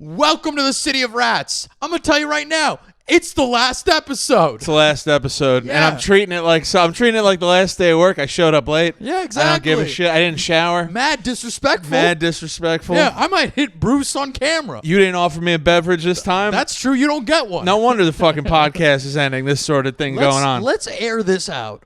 Welcome to the City of Rats. I'm going to tell you right now, it's the last episode. It's the last episode, Yeah. and I'm treating it like the last day of work. I showed up late. Yeah, exactly. I don't give a shit. I didn't shower. Mad disrespectful. Yeah, I might hit Bruce on camera. You didn't offer me a beverage this time. That's true. You don't get one. No wonder the fucking podcast is ending. This sort of thing going on. Let's air this out.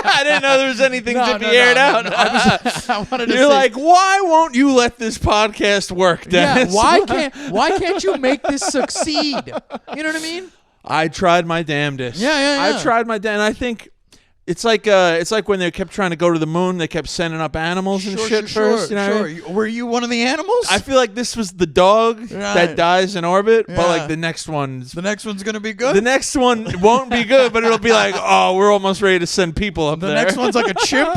I didn't know there was anything to be aired out. I wanted to You're say, like, why won't you let this podcast work, Dennis? Yeah, why can't you make this succeed? You know what I mean? I tried my damnedest. Yeah. I tried my damn. I think it's like when they kept trying to go to the moon. They kept sending up animals and shit first. You know what I mean? Were you one of the animals? I feel like this was the dog that dies in orbit, but like the next one's gonna be good. The next one won't be good, but it'll be like, oh, we're almost ready to send people up there. The next one's like a chip.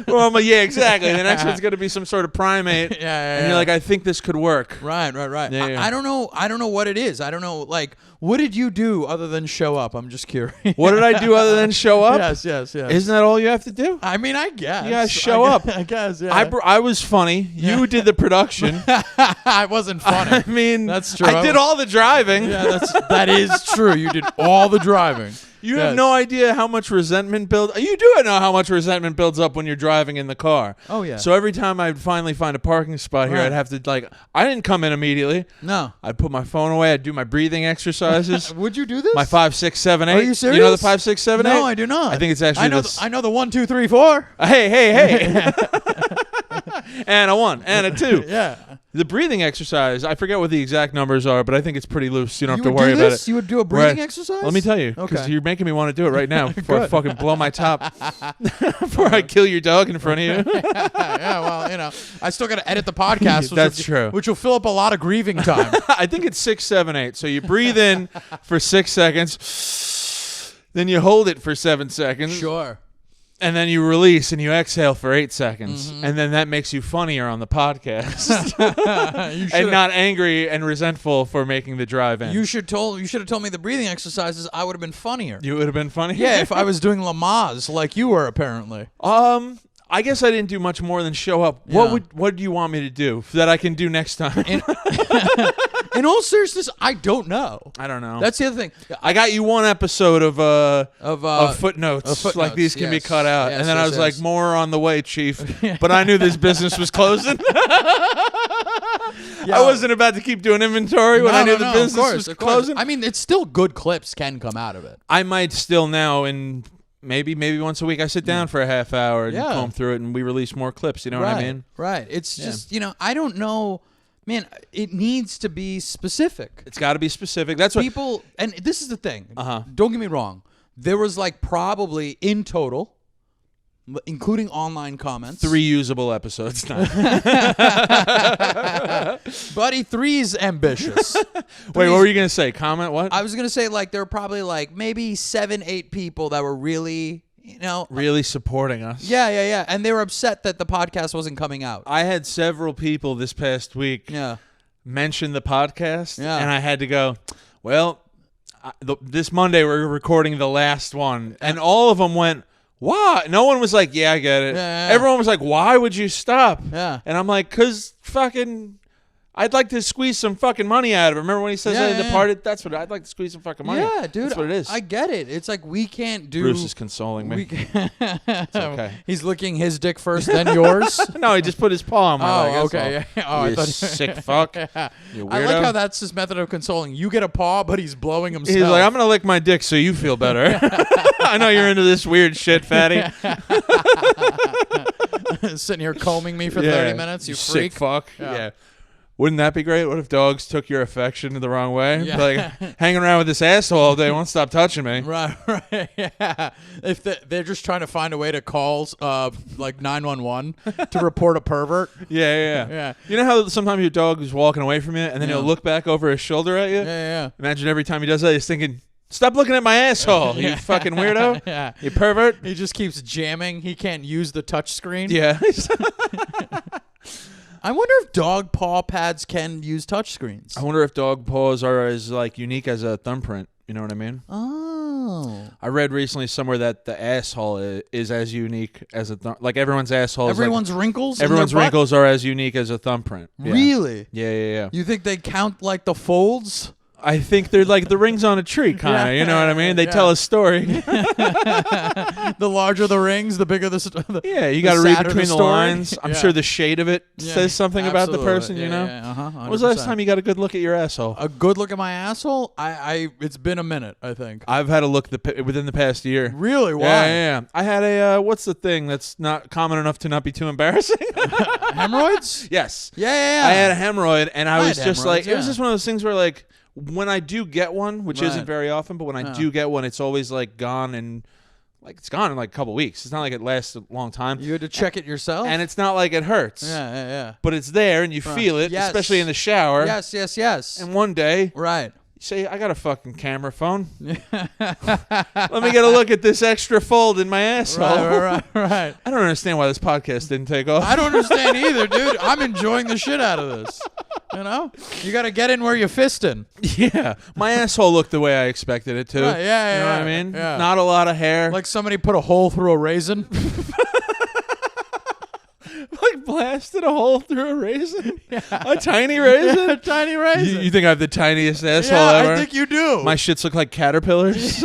Well, yeah, exactly. The next one's gonna be some sort of primate. And you're like, I think this could work. Right. Yeah. I don't know what it is. I don't know. Like, what did you do other than show up? I'm just curious. What did I do other than show up? Yes. Isn't that all you have to do? I mean, I guess. You gotta show up. I guess, yeah. I was funny. You did the production. I wasn't funny. I mean, that's true. I did all the driving. Yeah, that is true. You did all the driving. You have no idea how much resentment builds. You do know how much resentment builds up when you're driving in the car. Oh, yeah. So every time I'd finally find a parking spot here, I'd have to I didn't come in immediately. No. I'd put my phone away. I'd do my breathing exercises. Would you do this? My 5, 6, 7, 8. Are you serious? You know the 5, 6, 7, 8? No, I do not. I think it's actually I know the 1, 2, 3, 4. Hey. And a 1 and a 2. Yeah. The breathing exercise, I forget what the exact numbers are, but I think it's pretty loose. You don't have to would worry do about this? it. You would do a breathing exercise? Let me tell you, because Okay. you're making me want to do it right now before I fucking blow my top. Before I kill your dog in front of you. Yeah, well, I still got to edit the podcast. That's true. Which will fill up a lot of grieving time. I think it's 6, 7, 8. So you breathe in for 6 seconds, then you hold it for 7 seconds. Sure. And then you release and you exhale for 8 seconds. Mm-hmm. And then that makes you funnier on the podcast. And not angry and resentful for making the drive in. You should have told me the breathing exercises. I would have been funnier. You would have been funny? Yeah, if I was doing Lamaze like you were apparently. I guess I didn't do much more than show up. Yeah. What do you want me to do that I can do next time? In all seriousness, I don't know. I don't know. That's the other thing. I got you one episode of footnotes. Like these can be cut out. Yes, and then I was like, more on the way, Chief. But I knew this business was closing. I wasn't about to keep doing inventory when I knew the business was closing. I mean, it's still good clips can come out of it. I might still now maybe once a week I sit down for a half hour and comb through it and we release more clips. You know what I mean? Right. It's just, I don't know. Man, it needs to be specific. It's got to be specific. That's what people, and this is the thing. Don't get me wrong. There was probably in total, including online comments, 3 usable episodes. Buddy, 3's ambitious. Wait, what were you gonna say? Comment what? I was gonna say there were probably maybe 7, 8 people that were really. Really supporting us. Yeah. And they were upset that the podcast wasn't coming out. I had several people this past week mention the podcast, and I had to go, well, this Monday we're recording the last one, and all of them went, why? No one was like, yeah, I get it. Yeah. Everyone was like, why would you stop? Yeah. And I'm like, because fucking... I'd like to squeeze some fucking money out of it. Remember when he says that in Departed? That's what I'd like to squeeze some fucking money. Yeah, dude. That's what it is. I get it. It's we can't do. Bruce is consoling me. It's okay. He's licking his dick first, then yours. No, he just put his paw on my leg. Oh, okay. I thought sick fuck. You weirdo. I like how that's his method of consoling. You get a paw, but he's blowing himself. He's like, I'm gonna lick my dick so you feel better. I know you're into this weird shit, fatty. Sitting here combing me for 30 minutes, you freak. Sick fuck. Yeah. Wouldn't that be great? What if dogs took your affection the wrong way? Yeah. Hanging around with this asshole all day, won't stop touching me. Right, yeah. If they're just trying to find a way to call 911 to report a pervert. Yeah. You know how sometimes your dog is walking away from you and then he'll look back over his shoulder at you? Yeah. Imagine every time he does that, he's thinking, stop looking at my asshole, you fucking weirdo. Yeah. You pervert. He just keeps jamming. He can't use the touch screen. Yeah. I wonder if dog paw pads can use touchscreens. I wonder if dog paws are as unique as a thumbprint. You know what I mean? Oh. I read recently somewhere that the asshole is as unique as a like everyone's asshole. Everyone's wrinkles. Everyone's wrinkles are as unique as a thumbprint. Yeah. Really? Yeah. You think they count like the folds? I think they're like the rings on a tree, kind of. You know what I mean? They tell a story. The larger the rings, the bigger the yeah, you got to read between the lines. I'm sure the shade of it says something about the person. You know. When was the last time you got a good look at your asshole? A good look at my asshole? It's been a minute, I think. I've had a look within the past year. Really? Why? Yeah. I had a what's the thing that's not common enough to not be too embarrassing? Hemorrhoids? Yes. Yeah. I had a hemorrhoid, and I was just like, it was just one of those things where like. When I do get one, which isn't very often, but when I do get one, it's always like gone and like it's gone in like a couple weeks. It's not like it lasts a long time. You had to check it yourself? And it's not like it hurts. Yeah. But it's there and you feel it, especially in the shower. Yes. And one day, right. You say, I got a fucking camera phone. Let me get a look at this extra fold in my asshole. Right. I don't understand why this podcast didn't take off. I don't understand either, dude. I'm enjoying the shit out of this. You know? You got to get in where you're fisting. Yeah. My asshole looked the way I expected it to. Right, yeah. You know what I mean? Yeah. Not a lot of hair. Like somebody put a hole through a raisin. Like blasted a hole through a raisin? Yeah. A tiny raisin? Yeah, a tiny raisin. You think I have the tiniest asshole ever? I think you do. My shits look like caterpillars.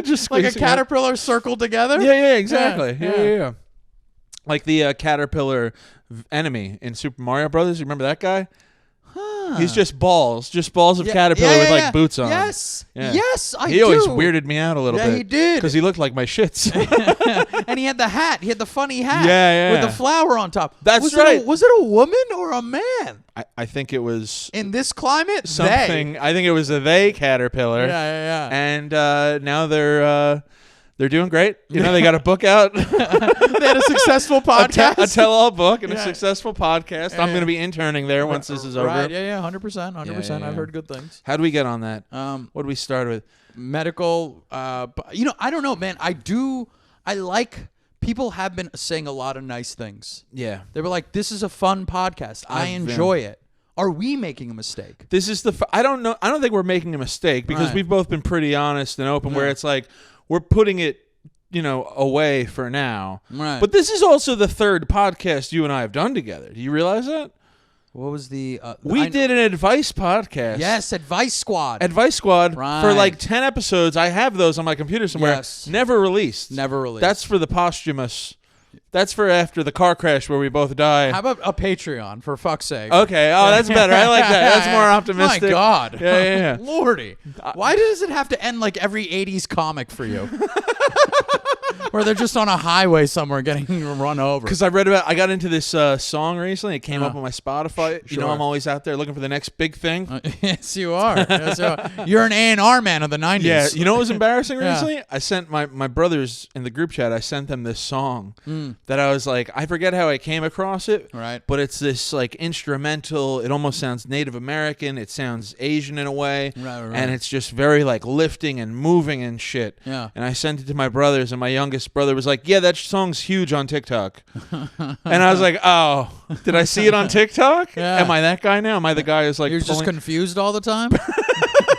Just like a caterpillar circled together? Yeah, exactly. Yeah. Like the caterpillar enemy in Super Mario Brothers. You remember that guy? Huh. He's just balls of caterpillar with like boots on. Yes, I do. He always weirded me out a little bit. Yeah, he did. Because he looked like my shits. And he had the hat. He had the funny hat. Yeah. With the flower on top. That's right. Was it a woman or a man? I think it was... In this climate? Something. I think it was a they caterpillar. Yeah. And now they're doing great. You know, they got a book out. They had a successful podcast. A tell-all book and a successful podcast. I'm going to be interning there once this is over. Right, yeah, 100%. I've heard good things. How do we get on that? What do we start with? Medical. I don't know, man. I like... People have been saying a lot of nice things. Yeah. They were like, this is a fun podcast. I enjoy it. Are we making a mistake? This is I don't know. I don't think we're making a mistake because we've both been pretty honest and open where it's like, we're putting it, away for now. Right. But this is also the third podcast you and I have done together. Do you realize that? What was the... we did an advice podcast. Yes, Advice Squad. Advice Squad. Right. For like 10 episodes. I have those on my computer somewhere. Yes. Never released. That's for the posthumous... That's for after the car crash where we both die. How about a Patreon, for fuck's sake? Okay. Oh, that's better. I like that. That's more optimistic. My God. Yeah. Lordy. Why does it have to end like every 80s comic for you? Where they're just on a highway somewhere getting run over. Because I got into this song recently. It came up on my Spotify. Sure. I'm always out there looking for the next big thing. Yes, you are. You're an A&R man of the 90s. Yeah. You know what was embarrassing recently? I sent my brothers in the group chat, I sent them this song that I was like, I forget how I came across it. Right. But it's this like instrumental. It almost sounds Native American. It sounds Asian in a way. Right. And it's just very like lifting and moving and shit. Yeah. And I sent it to my brothers, and my youngest brother was like, yeah, that song's huge on TikTok. And I was like, oh, did I see it on TikTok? Yeah. Am I that guy now? Am I the guy who's like... You're just confused all the time?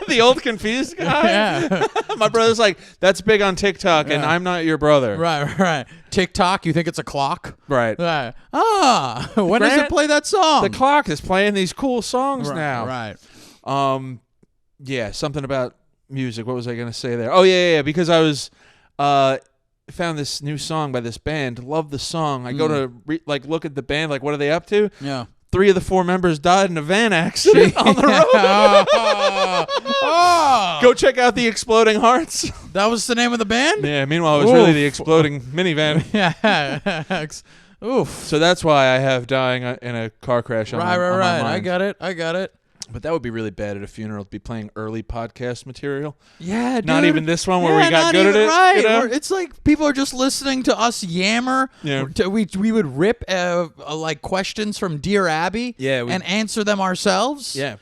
The old confused guy? Yeah. My brother's like, that's big on TikTok, and I'm not your brother. Right. TikTok, you think it's a clock? Right. When does it play that song? The clock is playing these cool songs now. Right. Yeah, something about music. What was I going to say there? Oh, yeah, because I was... found this new song by this band. Love the song. I go to look at the band. Like, what are they up to? Yeah. 3 of the 4 members died in a van accident on the road. Go check out the Exploding Hearts. That was the name of the band? Yeah. Meanwhile, it was really the Exploding Minivan. Yeah. Oof. So that's why I have dying in a car crash on my mind. I got it. But that would be really bad at a funeral to be playing early podcast material. Yeah, dude. Not even this one where we got good at it. Right. You know? It's like people are just listening to us yammer. Yeah. We would rip like questions from Dear Abby and answer them ourselves. Yeah,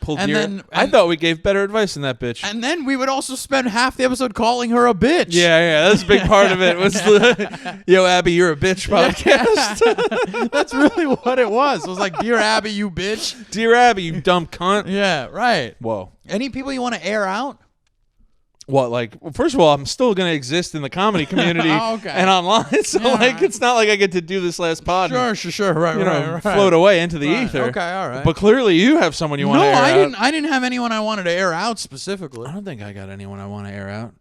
I thought we gave better advice than that bitch. And then we would also spend half the episode calling her a bitch. Yeah, that's a big part of it. Was Yo, Abby, you're a bitch podcast. That's really what it was. It was like, Dear Abby, you bitch. Dear Abby, you dumb cunt. Yeah, right. Whoa. Any people you want to air out? What, like, well, first of all, I'm still going to exist in the comedy community and online. So, it's not like I get to do this last pod. Sure. Right. Float away into the ether. Okay, all right. But clearly you have someone you want to air out. No, I didn't have anyone I wanted to air out specifically. I don't think I got anyone I want to air out.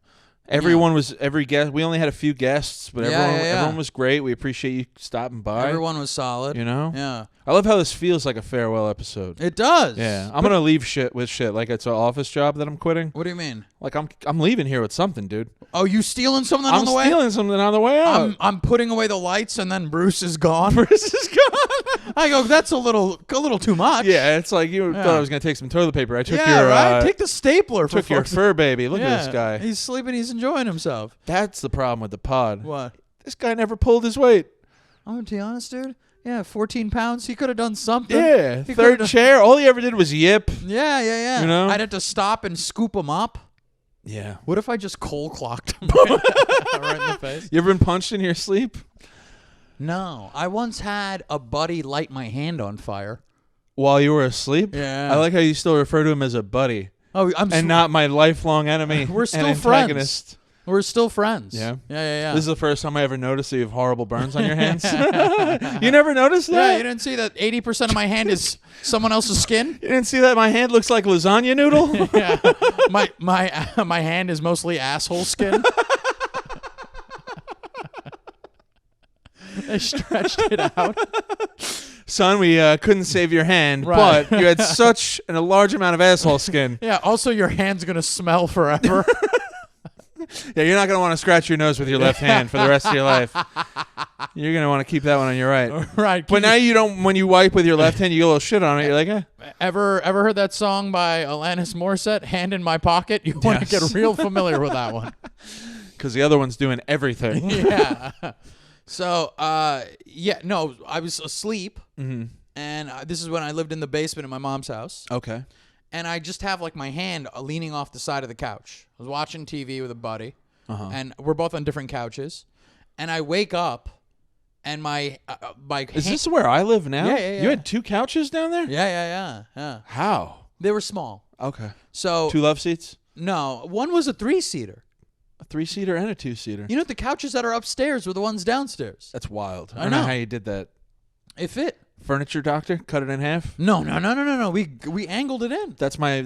Every guest. We only had a few guests, but everyone was great. We appreciate you stopping by. Everyone was solid. Yeah. I love how this feels like a farewell episode. It does. Yeah, I'm gonna leave shit like it's an office job that I'm quitting. What do you mean? Like I'm leaving here with something, dude. Oh, you stealing something on the way? I'm stealing something on the way out. I'm putting away the lights, and then Bruce is gone. Bruce is gone. I go, that's a little too much. Yeah, it's like you thought I was gonna take some toilet paper. I took Take the stapler. Took your fur baby. Look at this guy. He's sleeping. He's enjoying himself. That's the problem with the pod. What? This guy never pulled his weight. I'm to be honest, dude. Yeah, 14 pounds. He could have done something. Yeah, third chair. All he ever did was yip. Yeah. You know? I'd have to stop and scoop him up. Yeah. What if I just cold clocked him right in the face? You ever been punched in your sleep? No. I once had a buddy light my hand on fire. While you were asleep? Yeah. I like how you still refer to him as a buddy. Oh, not my lifelong enemy. We're still and friends. Antagonist. We're still friends. Yeah. Yeah. This is the first time I ever noticed that you have horrible burns on your hands. You never noticed that? Yeah, you didn't see that 80% of my hand is someone else's skin? You didn't see that my hand looks like lasagna noodle? Yeah. My hand is mostly asshole skin. They stretched it out. Son, we couldn't save your hand, but you had such a large amount of asshole skin. Yeah, also your hand's going to smell forever. Yeah, you're not going to want to scratch your nose with your left hand for the rest of your life. You're going to want to keep that one on your right. Right. But now you don't, when you wipe with your left hand, you get a little shit on it. You're like, eh. Ever heard that song by Alanis Morissette, Hand in My Pocket? You want to get real familiar with that one. Because the other one's doing everything. Yeah. So, I was asleep. Mm-hmm. And this is when I lived in the basement in my mom's house. Okay. And I just have like my hand leaning off the side of the couch. I was watching TV with a buddy, and we're both on different couches. And I wake up, and my is this where I live now? Yeah. You had 2 couches down there? Yeah. How? They were small. Okay. So 2 love seats? No, one was a 3-seater. A 3-seater and a 2-seater. You know, the couches that are upstairs were the ones downstairs. That's wild. I know how you did that. It fit. Furniture doctor, cut it in half. No. We angled it in. That's my. Is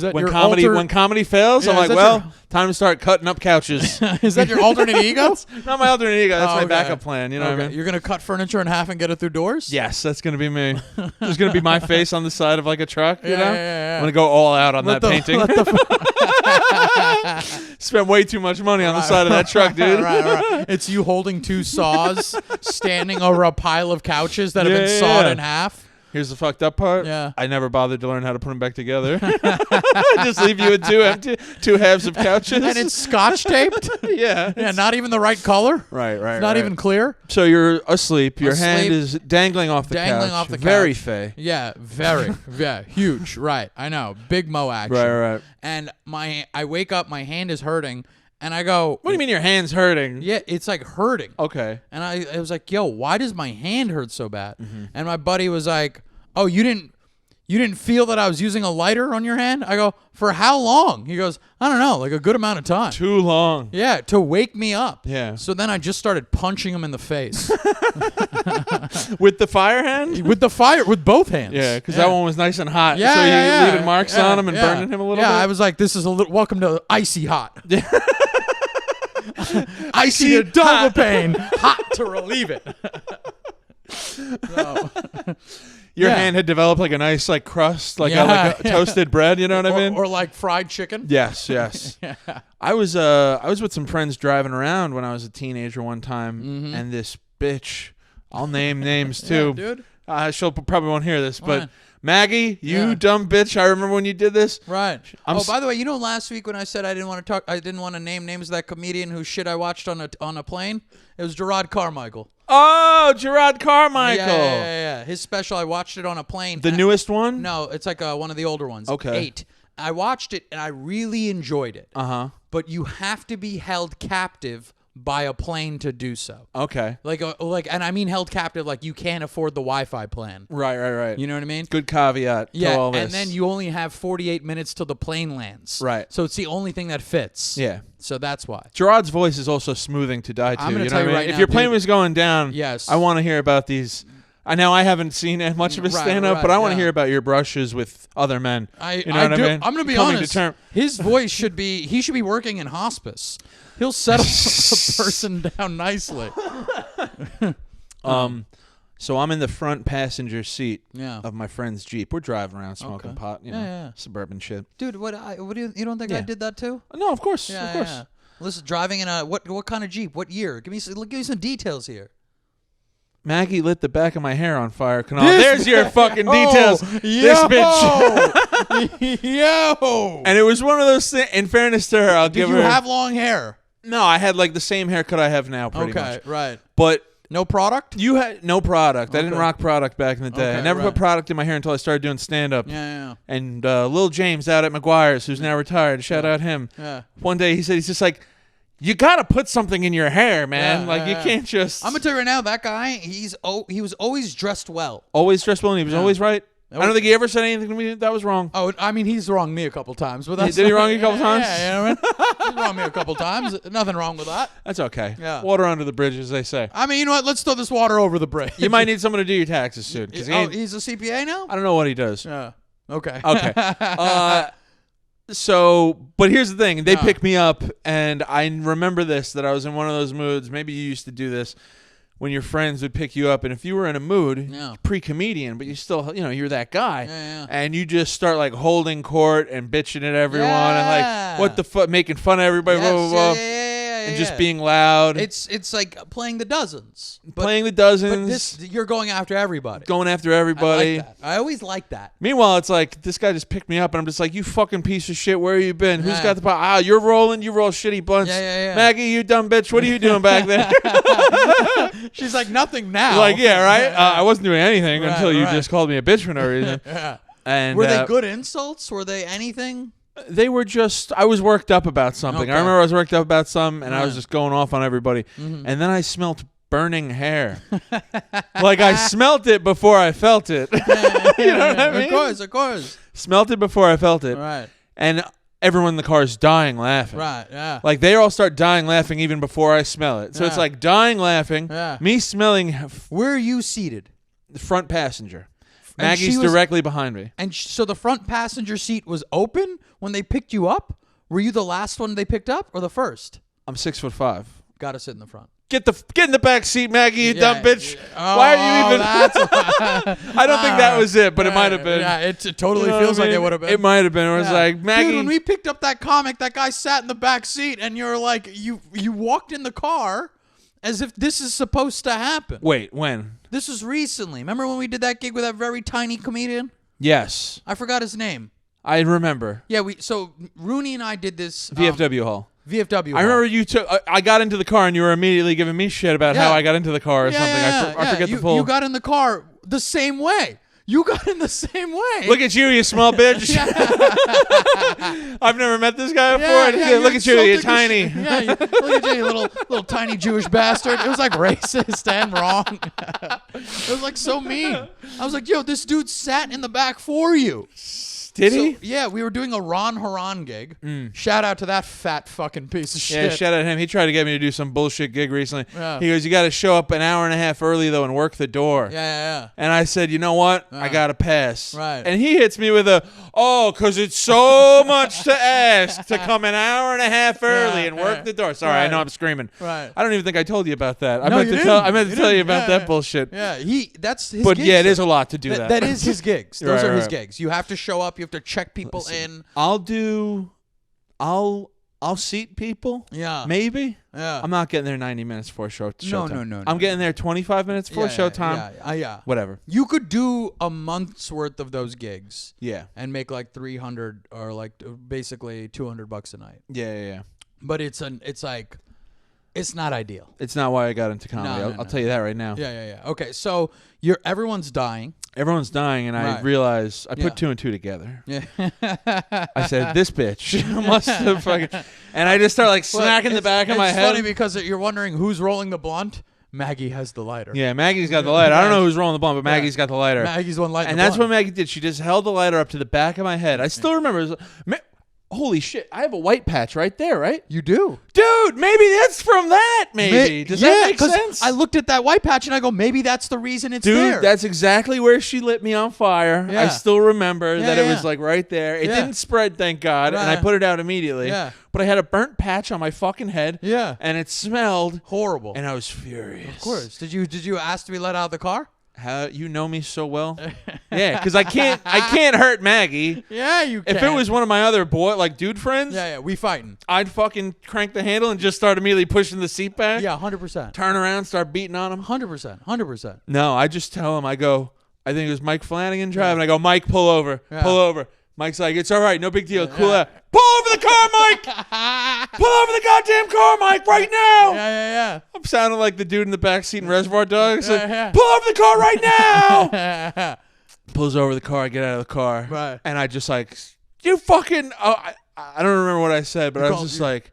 that when your when comedy fails, I'm like, time to start cutting up couches. Is that your alternate ego? Not my alternate ego. That's my backup plan. You know what I mean? You're gonna cut furniture in half and get it through doors? Yes, that's gonna be me. There's gonna be my face on the side of like a truck. You know? Yeah. I'm gonna go all out on that painting. Spent way too much money on the side of that truck, dude. Right. It's you holding 2 saws, standing over a pile of couches that have been sawed in half. Here's the fucked up part. Yeah. I never bothered to learn how to put them back together. Just leave you with 2 halves of couches. And it's scotch taped? Yeah. Yeah, not even the right color? Right. It's not even clear? So you're asleep. Your hand is dangling off the couch. Very fey. Yeah, very. Yeah, huge. Right. I know. Big Mo action. Right. And I wake up, my hand is hurting. And I go, what do you mean your hand's hurting? Yeah, it's like hurting. Okay. And I was like, yo, why does my hand hurt so bad? Mm-hmm. And my buddy was like, oh, you didn't feel that I was using a lighter on your hand? I go, for how long? He goes, I don't know, like a good amount of time. Too long. Yeah, to wake me up. Yeah. So then I just started punching him in the face. With the fire hand? With both hands. Yeah, because that one was nice and hot. Yeah, so you leaving marks on him and burning him a little bit? Yeah, I was like, this is welcome to icy hot. Icy to double pain, hot to relieve it. Your hand had developed like a nice like crust, like a toasted bread. You know what I mean? Or like fried chicken. Yes. Yeah. I was with some friends driving around when I was a teenager one time, and this bitch, I'll name names too. Yeah, dude. She'll probably won't hear this, but. Maggie, you dumb bitch! I remember when you did this. Right. By the way, you know, last week when I said I didn't want to name names of that comedian whose shit I watched on a plane. It was Gerard Carmichael. Oh, Gerard Carmichael. Yeah. His special, I watched it on a plane. The newest one? No, it's like one of the older ones. Okay. 8. I watched it and I really enjoyed it. Uh-huh. But you have to be held captive by a plane to do so. Okay. And I mean held captive, like you can't afford the Wi-Fi plan. Right. You know what I mean? Good caveat. Yeah, to all this. and then you only have 48 minutes till the plane lands. Right. So it's the only thing that fits. Yeah. So that's why. Gerard's voice is also smoothing to die to. I'm gonna you know tell you what I mean? right If now, your plane dude, was going down, yes, I want to hear about these. I know I haven't seen much of his stand-up, but I want to hear about your brushes with other men. You know what I mean? I'm going to be honest. His voice should be working in hospice. He'll settle a person down nicely. So I'm in the front passenger seat Yeah. of my friend's Jeep. We're driving around smoking pot, you know, suburban shit. Dude, what do you don't think I did that too? No, of course. Yeah, of course. yeah. Listen, driving in a what kind of Jeep? What year? Give me some details here. Maggie lit the back of my hair on fire. There's your fucking details. This bitch. Yo. And it was one of those things. In fairness to her, I'll give her. Did you have long hair? No, I had like the same haircut I have now, pretty much. Okay, right. But no product? You had no product. Okay. I didn't rock product back in the day. Okay, I never put product in my hair until I started doing stand-up. Yeah. And Lil James out at McGuire's, who's now retired, shout out him. Yeah. One day he said, he's just like, you got to put something in your hair, man. You can't just... I'm going to tell you right now, that guy, he was always dressed well. Always dressed well, and he was always right. I don't think he ever said anything to me that was wrong. Oh, I mean, he's wronged me a couple times. But that's Did he wrong you a couple times? Yeah, you know what I mean? He's wronged me a couple times. Nothing wrong with that. That's okay. Yeah. Water under the bridge, as they say. I mean, you know what? Let's throw this water over the bridge. You might need someone to do your taxes soon. He's a CPA now? I don't know what he does. Yeah. Okay. Okay. But here's the thing. They picked me up, and I remember that I was in one of those moods. Maybe you used to do this when your friends would pick you up, and if you were in a mood, pre-comedian, but you still, you're that guy, and you just start like holding court and bitching at everyone and like, what the fuck, making fun of everybody, blah, blah, blah. And just being loud. It's like playing the dozens. But you're going after everybody. Going after everybody. I like that. I always like that. Meanwhile, it's like, this guy just picked me up, and I'm just like, you fucking piece of shit, where you been? Who's got the pot? You're rolling, you roll shitty blunts. Yeah. Maggie, you dumb bitch, what are you doing back there? She's like, nothing now. Like, yeah, right? I wasn't doing anything until you just called me a bitch for no reason. Yeah. And were they good insults? Were they anything? They were just, I was worked up about something. Okay. I remember I was worked up about something, and I was just going off on everybody. Mm-hmm. And then I smelt burning hair. Like, I smelt it before I felt it. You know what I mean? Of course. Smelt it before I felt it. Right. And everyone in the car is dying laughing. Right, yeah. Like, they all start dying laughing even before I smell it. So it's like dying laughing, me smelling. Where are you seated? The front passenger. Maggie's directly behind me. And so the front passenger seat was open when they picked you up? Were you the last one they picked up or the first? I'm 6'5". Got to sit in the front. Get in the back seat, Maggie, you dumb bitch. Why are you even... I don't think that was it, but it might have been. Yeah, it totally feels like it would have been. It might have been. It was like, Maggie... Dude, when we picked up that comic, that guy sat in the back seat, and you're like, you walked in the car as if this is supposed to happen. Wait, when? This was recently. Remember when we did that gig with that very tiny comedian? Yes. I forgot his name. I remember. Yeah, so Rooney and I did this... VFW Hall. VFW Hall. I remember you took... I got into the car and you were immediately giving me shit about how I got into the car or something. I forget the full... You got in the car the same way. You got in the same way. Look at you small bitch. I've never met this guy before. Look at you, you're tiny. Look at you, you little tiny Jewish bastard. It was like racist and wrong. It was like so mean. I was like, yo, this dude sat in the back for you. Did he? Yeah, we were doing a Ron Haran gig. Shout out to that fat fucking piece of shit. Yeah, shout out to him. He tried to get me to do some bullshit gig recently. Yeah. He goes, you got to show up an hour and a half early, though, and work the door. Yeah. And I said, you know what? I got to pass. Right. And he hits me with because it's so much to ask to come an hour and a half early and work the door. Sorry, I know I'm screaming. Right. I don't even think I told you about that. I meant to tell you about that bullshit. Yeah, that's his But gigs, yeah, it is a lot to do that. That is his gigs. Those are his right. gigs. You have to show up. You have to check people in. I'll seat people. Yeah. Maybe. Yeah. I'm not getting there 90 minutes before showtime. No. I'm getting there 25 minutes before showtime. Yeah. Whatever. You could do a month's worth of those gigs. Yeah. And make like 300 or like basically $200 a night. Yeah. But it's like It's not ideal. It's not why I got into comedy. I'll tell you that right now. Yeah. Okay, so everyone's dying. Everyone's dying, and I realized I put two and two together. Yeah. I said, "This bitch must have fucking," and I just start like smacking the back of my head. It's funny because you're wondering who's rolling the blunt. Maggie has the lighter. Yeah, Maggie's got the lighter. I don't know who's rolling the blunt, but Maggie's got the lighter. Maggie's one lighting. And that's what Maggie did. She just held the lighter up to the back of my head. I still remember. It was, holy shit! I have a white patch right there, right? You do, dude. Maybe that's from that. Maybe does that make sense? I looked at that white patch and I go, maybe that's the reason it's there. Dude, that's exactly where she lit me on fire. Yeah. I still remember that it was like right there. It didn't spread, thank God, and I put it out immediately. Yeah. But I had a burnt patch on my fucking head. Yeah. And it smelled horrible. And I was furious. Of course. Did you ask to be let out of the car? How you know me so well? Yeah, because I can't hurt Maggie. Yeah, you can. If it was one of my other dude friends, we fighting. I'd fucking crank the handle and just start immediately pushing the seat back. Yeah, 100%. Turn around, start beating on him. 100%. No, I just tell him. I go. I think it was Mike Flanagan driving. I go, Mike, pull over. Pull over. Mike's like, it's all right, no big deal. Cool out. Pull over the car, Mike! Pull over the goddamn car, Mike, right now! Yeah. I'm sounding like the dude in the back seat in Reservoir Dogs. Pull over the car right now! Pulls over the car, I get out of the car. Right. And I just like, you fucking... I don't remember what I said, but I was just like...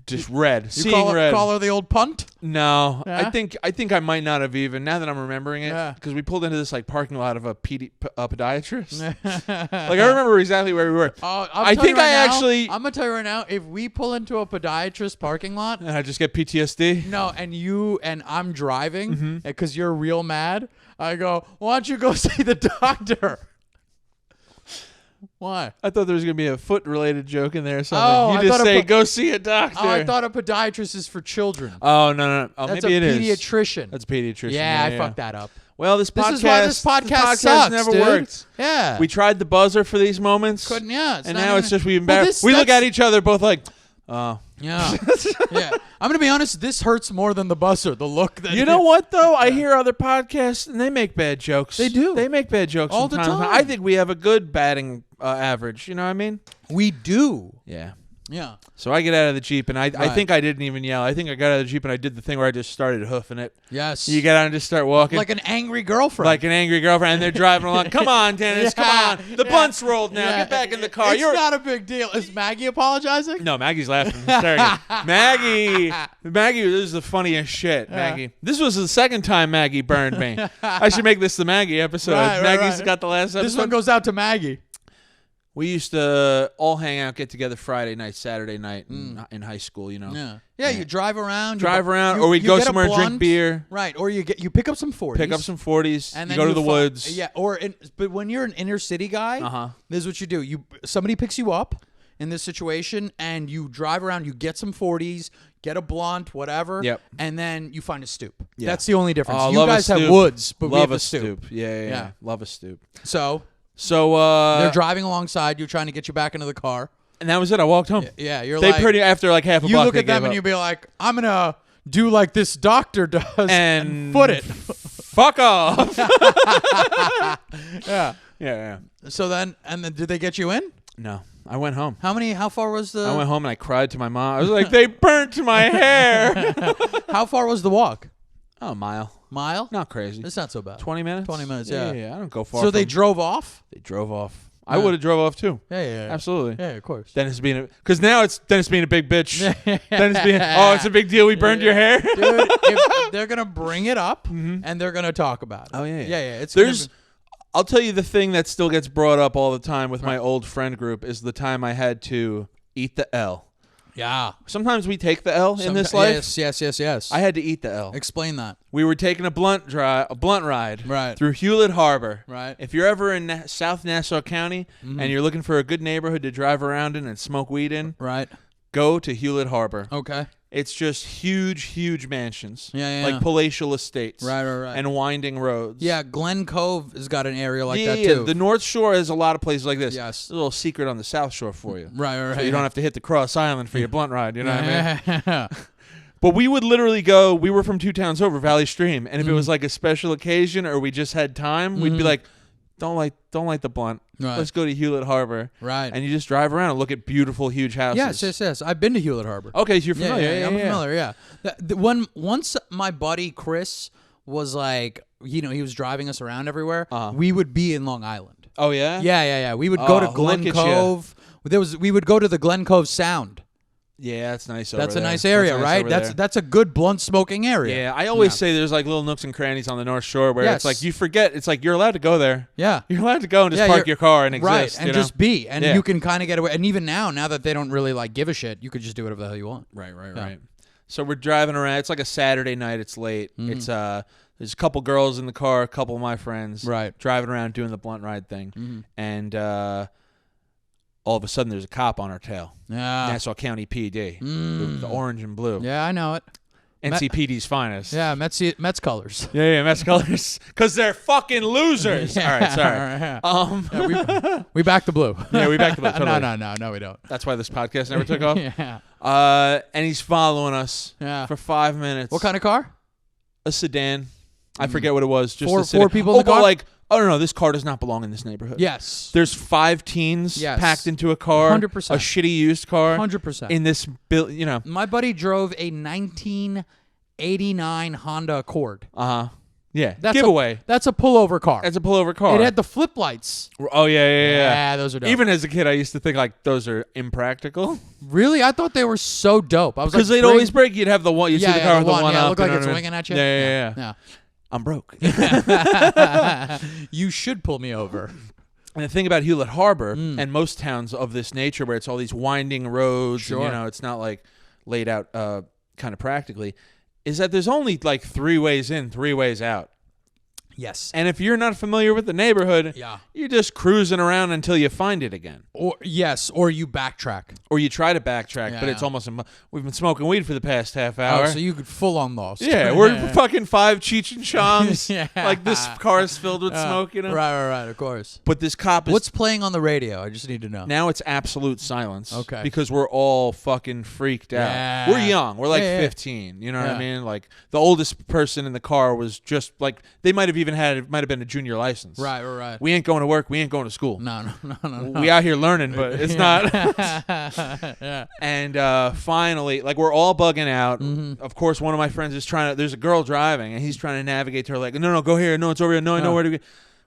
Just red. Seeing red. Call her the old punt? No. Yeah? I think I might not have even, now that I'm remembering it, because we pulled into this like parking lot of a podiatrist. Like I remember exactly where we were. I'm going to tell you right now, if we pull into a podiatrist parking lot. And I just get PTSD? No, and I'm driving because you're real mad. I go, why don't you go see the doctor? Why? I thought there was going to be a foot-related joke in there or something. You just say, go see a doctor. Oh, I thought a podiatrist is for children. Oh, no. Oh, that's maybe it is. Pediatrician. That's a pediatrician. Yeah, I fucked that up. Well, this is why this podcast sucks, never dude. worked. Yeah. We tried the buzzer for these moments. Couldn't, yeah. And now it's just we embarrass. We look at each other both like, oh. Yeah. Yeah. I'm going to be honest, this hurts more than the buzzer, the look. That you know what, though? I hear other podcasts, and they make bad jokes. They do. They make bad jokes all the time. I think we have a good batting average. You know what I mean? We do. Yeah. Yeah. So I get out of the Jeep, and I think I didn't even yell. I think I got out of the Jeep, and I did the thing where I just started hoofing it. Yes. You get out and just start walking. Like an angry girlfriend. Like an angry girlfriend, and they're driving along. Come on, Dennis, come on. The bunt's rolled now. Get back in the car. It's not a big deal. Is Maggie apologizing? No, Maggie's laughing. Maggie, this is the funniest shit, Maggie. This was the second time Maggie burned me. I should make this the Maggie episode. Maggie's got the last episode. This one goes out to Maggie. We used to all hang out, get together Friday night, Saturday night in high school, you know. Yeah, you drive around. Or we'd go somewhere and drink beer. Right, or you pick up some 40s. Pick up some 40s, and you then go to the woods. Yeah, but when you're an inner city guy, this is what you do. Somebody picks you up in this situation, and you drive around, you get some 40s, get a blunt, whatever, and then you find a stoop. Yeah. That's the only difference. You guys have woods, but we have a stoop. Yeah. Love a stoop. So they're driving alongside you, trying to get you back into the car, and that was it. I walked home. Yeah, you're like after like half a block. You look at them and you be like, "I'm gonna do like this doctor does and foot it, fuck off." Yeah. So then did they get you in? No, I went home. How far was the? I went home and I cried to my mom. I was like, "They burnt my hair." How far was the walk? Oh, a mile. Mile? Not crazy. It's not so bad. 20 minutes? 20 minutes, yeah. I don't go far. So they drove off? They drove off. I would have drove off too. Yeah. Absolutely. Yeah, of course. Because now it's Dennis being a big bitch. Dennis being, it's a big deal. We burned your hair. Dude, if they're going to bring it up and they're going to talk about it. Oh, yeah. Yeah. I'll tell you the thing that still gets brought up all the time with my old friend group is the time I had to eat the L. Yeah. Sometimes we take the L in this life. Yes. I had to eat the L. Explain that. We were taking a blunt ride through Hewlett Harbor. Right. If you're ever in South Nassau County and you're looking for a good neighborhood to drive around in and smoke weed in, go to Hewlett Harbor. Okay. It's just huge mansions. Yeah. Like palatial estates. Right. And winding roads. Yeah, Glen Cove has got an area like that too. The North Shore has a lot of places like this. Yes. A little secret on the South Shore for you. Right. So you don't have to hit the Cross Island for your blunt ride, you know what I mean? But we would literally go, we were from 2 towns over, Valley Stream, and if it was like a special occasion or we just had time, we'd be like, don't light the blunt. Right. Let's go to Hewlett Harbor. Right. And you just drive around and look at beautiful, huge houses. Yes. I've been to Hewlett Harbor. Okay, so you're familiar. I'm familiar, yeah. Once my buddy Chris was like, he was driving us around everywhere, we would be in Long Island. Oh, yeah? Yeah. We would go to Glen Cove. We would go to the Glen Cove Sound. Yeah, that's nice over there. That's a nice area, right? That's a good blunt smoking area. Yeah, I always say there's like little nooks and crannies on the North Shore where it's like you forget. It's like you're allowed to go there. Yeah. You're allowed to go and just park your car and exist. Right, and just be. And you can kind of get away. And even now that they don't really like give a shit, you could just do whatever the hell you want. Right. So we're driving around. It's like a Saturday night. It's late. It's there's a couple girls in the car, a couple of my friends. Right. Driving around doing the blunt ride thing. And all of a sudden, there's a cop on our tail. Yeah. Nassau County PD. The orange and blue. Yeah, I know it. NCPD's finest. Yeah, Mets colors. Yeah, Mets colors. Because they're fucking losers. Yeah. All right, sorry. Yeah, we back the blue. Yeah, we back the blue. Totally. No, we don't. That's why this podcast never took off. Yeah. And he's following us for 5 minutes. What kind of car? A sedan. I forget what it was. Just four a sedan. people in the car? Like, oh, no, this car does not belong in this neighborhood. Yes. There's 5 teens packed into a car. 100%. A shitty used car. 100%. In this, My buddy drove a 1989 Honda Accord. Yeah. Giveaway. That's a pullover car. It's a pullover car. It had the flip lights. Oh, yeah. Yeah, those are dope. Even as a kid, I used to think, like, those are impractical. Really? I thought they were so dope. I was because they'd always break. You'd have the one. You'd see the car with the one up. It looked like it's swinging at you. Yeah. I'm broke. You should pull me over. And the thing about Hewlett Harbor and most towns of this nature where it's all these winding roads, and, it's not like laid out kind of practically, is that there's only like 3 ways in, 3 ways out. Yes. And if you're not familiar with the neighborhood, you're just cruising around until you find it again. Or you backtrack. Or you try to backtrack, but it's almost we've been smoking weed for the past half hour. Oh, so you could full on lost. Yeah, we're fucking 5 Cheech and Chongs. Like this car is filled with smoke, Right, of course. But this cop is... What's playing on the radio? I just need to know. Now it's absolute silence. Okay. Because we're all fucking freaked out. Yeah. We're young. We're like 15. You know what I mean? Like the oldest person in the car was just like, they might have even it might have been a junior license. Right. We ain't going to work. We ain't going to school. No. We out here learning, but it's not. Yeah. And finally, like we're all bugging out. Of course, one of my friends is there's a girl driving, and he's trying to navigate to her like, no, go here. No, it's over here. No, I know where to go.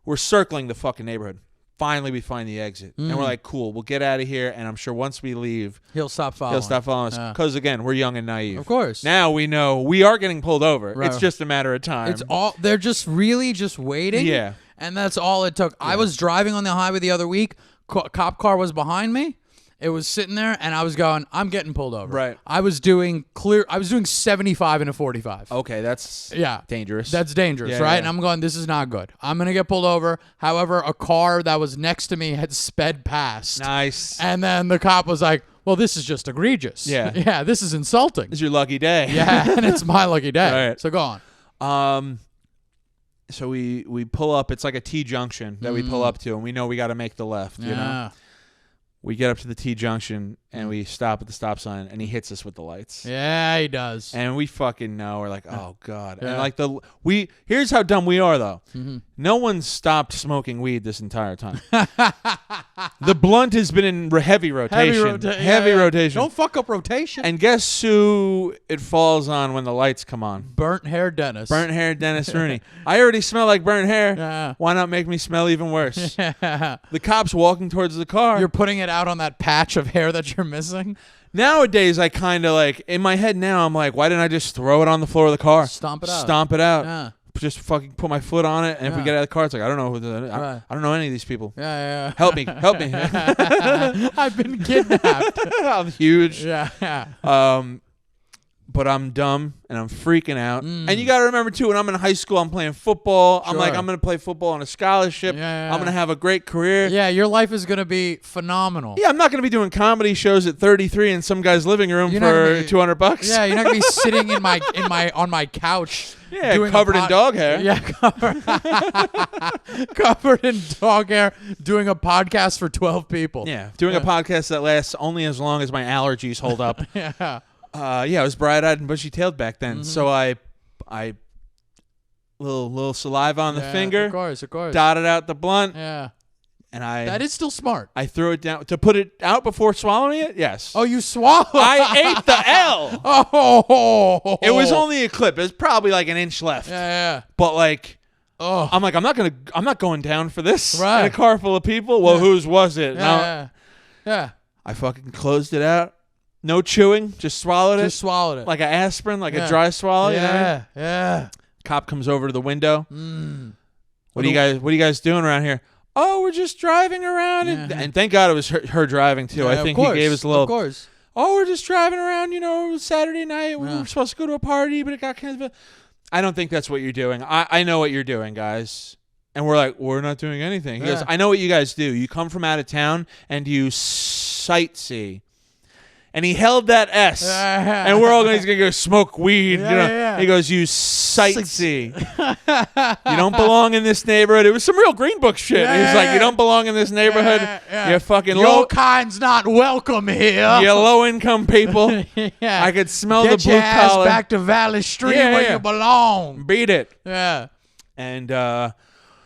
We're circling the fucking neighborhood. Finally, we find the exit. And we're like, cool, we'll get out of here. And I'm sure once we leave, he'll stop following us. Because, again, we're young and naive. Of course. Now we know we are getting pulled over. Right. It's just a matter of time. They're just really just waiting. Yeah. And that's all it took. Yeah. I was driving on the highway the other week. Cop car was behind me. It was sitting there, and I was going, I'm getting pulled over. Right. I was doing 75 in a 45. Okay, that's dangerous. That's dangerous, right? Yeah. And I'm going, this is not good. I'm going to get pulled over. However, a car that was next to me had sped past. Nice. And then the cop was like, well, this is just egregious. Yeah. Yeah, this is insulting. It's your lucky day. Yeah, and it's my lucky day. Right. So go on. So we pull up. It's like a T-junction that we pull up to, and we know we got to make the left, you know? We get up to the T-junction, and we stop at the stop sign, and he hits us with the lights. Yeah, he does. And we fucking know. We're like, oh, God. Yeah. And like here's how dumb we are, though. No one stopped smoking weed this entire time. The blunt has been in heavy rotation. Heavy rotation. Don't fuck up rotation. And guess who it falls on when the lights come on? Burnt hair Dennis. Burnt hair Dennis Rooney. I already smell like burnt hair. Yeah. Why not make me smell even worse? Yeah. The cop's walking towards the car. You're putting it out on that patch of hair that you're missing. Nowadays, I kind of like, in my head now, I'm like, why didn't I just throw it on the floor of the car? Stomp it out. Yeah. Just fucking put my foot on it, and if we get out of the car, it's like, I don't know I don't know any of these people. Yeah. Help me. I've been kidnapped. I'm huge. Yeah. But I'm dumb and I'm freaking out. And you got to remember, too, when I'm in high school, I'm playing football. Sure. I'm like, I'm going to play football on a scholarship. Yeah. I'm going to have a great career. Yeah, your life is going to be phenomenal. Yeah, I'm not going to be doing comedy shows at 33 in some guy's living room for $200. Yeah, you're not going to be sitting on my couch. Yeah, covered in dog hair. Yeah, covered in dog hair, doing a podcast for 12 people. Yeah, doing a podcast that lasts only as long as my allergies hold up. Yeah. I was bright-eyed and bushy-tailed back then. So I little saliva on the finger. Of course. Dotted out the blunt. Yeah. And that is still smart. I threw it down to put it out before swallowing it. Yes. Oh, you swallowed. I ate the L. Oh. It was only a clip. It was probably like an inch left. Yeah. But like, I'm like, I'm not going down for this in a car full of people. Well, whose was it? Yeah. I fucking closed it out. No chewing. Just swallowed it. Just swallowed it. Like an aspirin, like a dry swallow. Yeah. You know what I mean? Yeah. Cop comes over to the window. What are you guys doing around here? Oh, we're just driving around. And thank God it was her driving, too. I think he gave us a little. Of course. Oh, we're just driving around, it was Saturday night. We were supposed to go to a party, but it got canceled. I don't think that's what you're doing. I know what you're doing, guys. And we're like, we're not doing anything. He goes, I know what you guys do. You come from out of town and you sightsee. And he held that S. And we're all going to go smoke weed. He goes, you sightsee. You don't belong in this neighborhood. It was some real Green Book shit. He's like, you don't belong in this neighborhood. You're fucking Your kind's not welcome here. You're low-income people. I could smell the blue collar. Get your ass back to Valley Street where you belong. Beat it. Yeah. And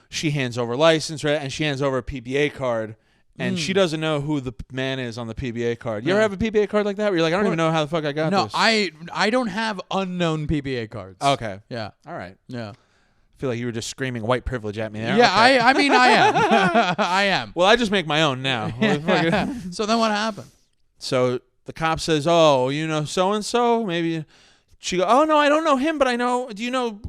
she hands over license, right? And she hands over a PBA card. And she doesn't know who the man is on the PBA card. You ever have a PBA card like that where you're like, I don't even know how the fuck I got this? No, I don't have unknown PBA cards. Okay. Yeah. All right. Yeah. I feel like you were just screaming white privilege at me there. Yeah, okay. I mean, I am. I am. Well, I just make my own now. So then what happened? So the cop says, oh, so-and-so? Maybe... She goes, oh, no, I don't know him, but I know, do you know,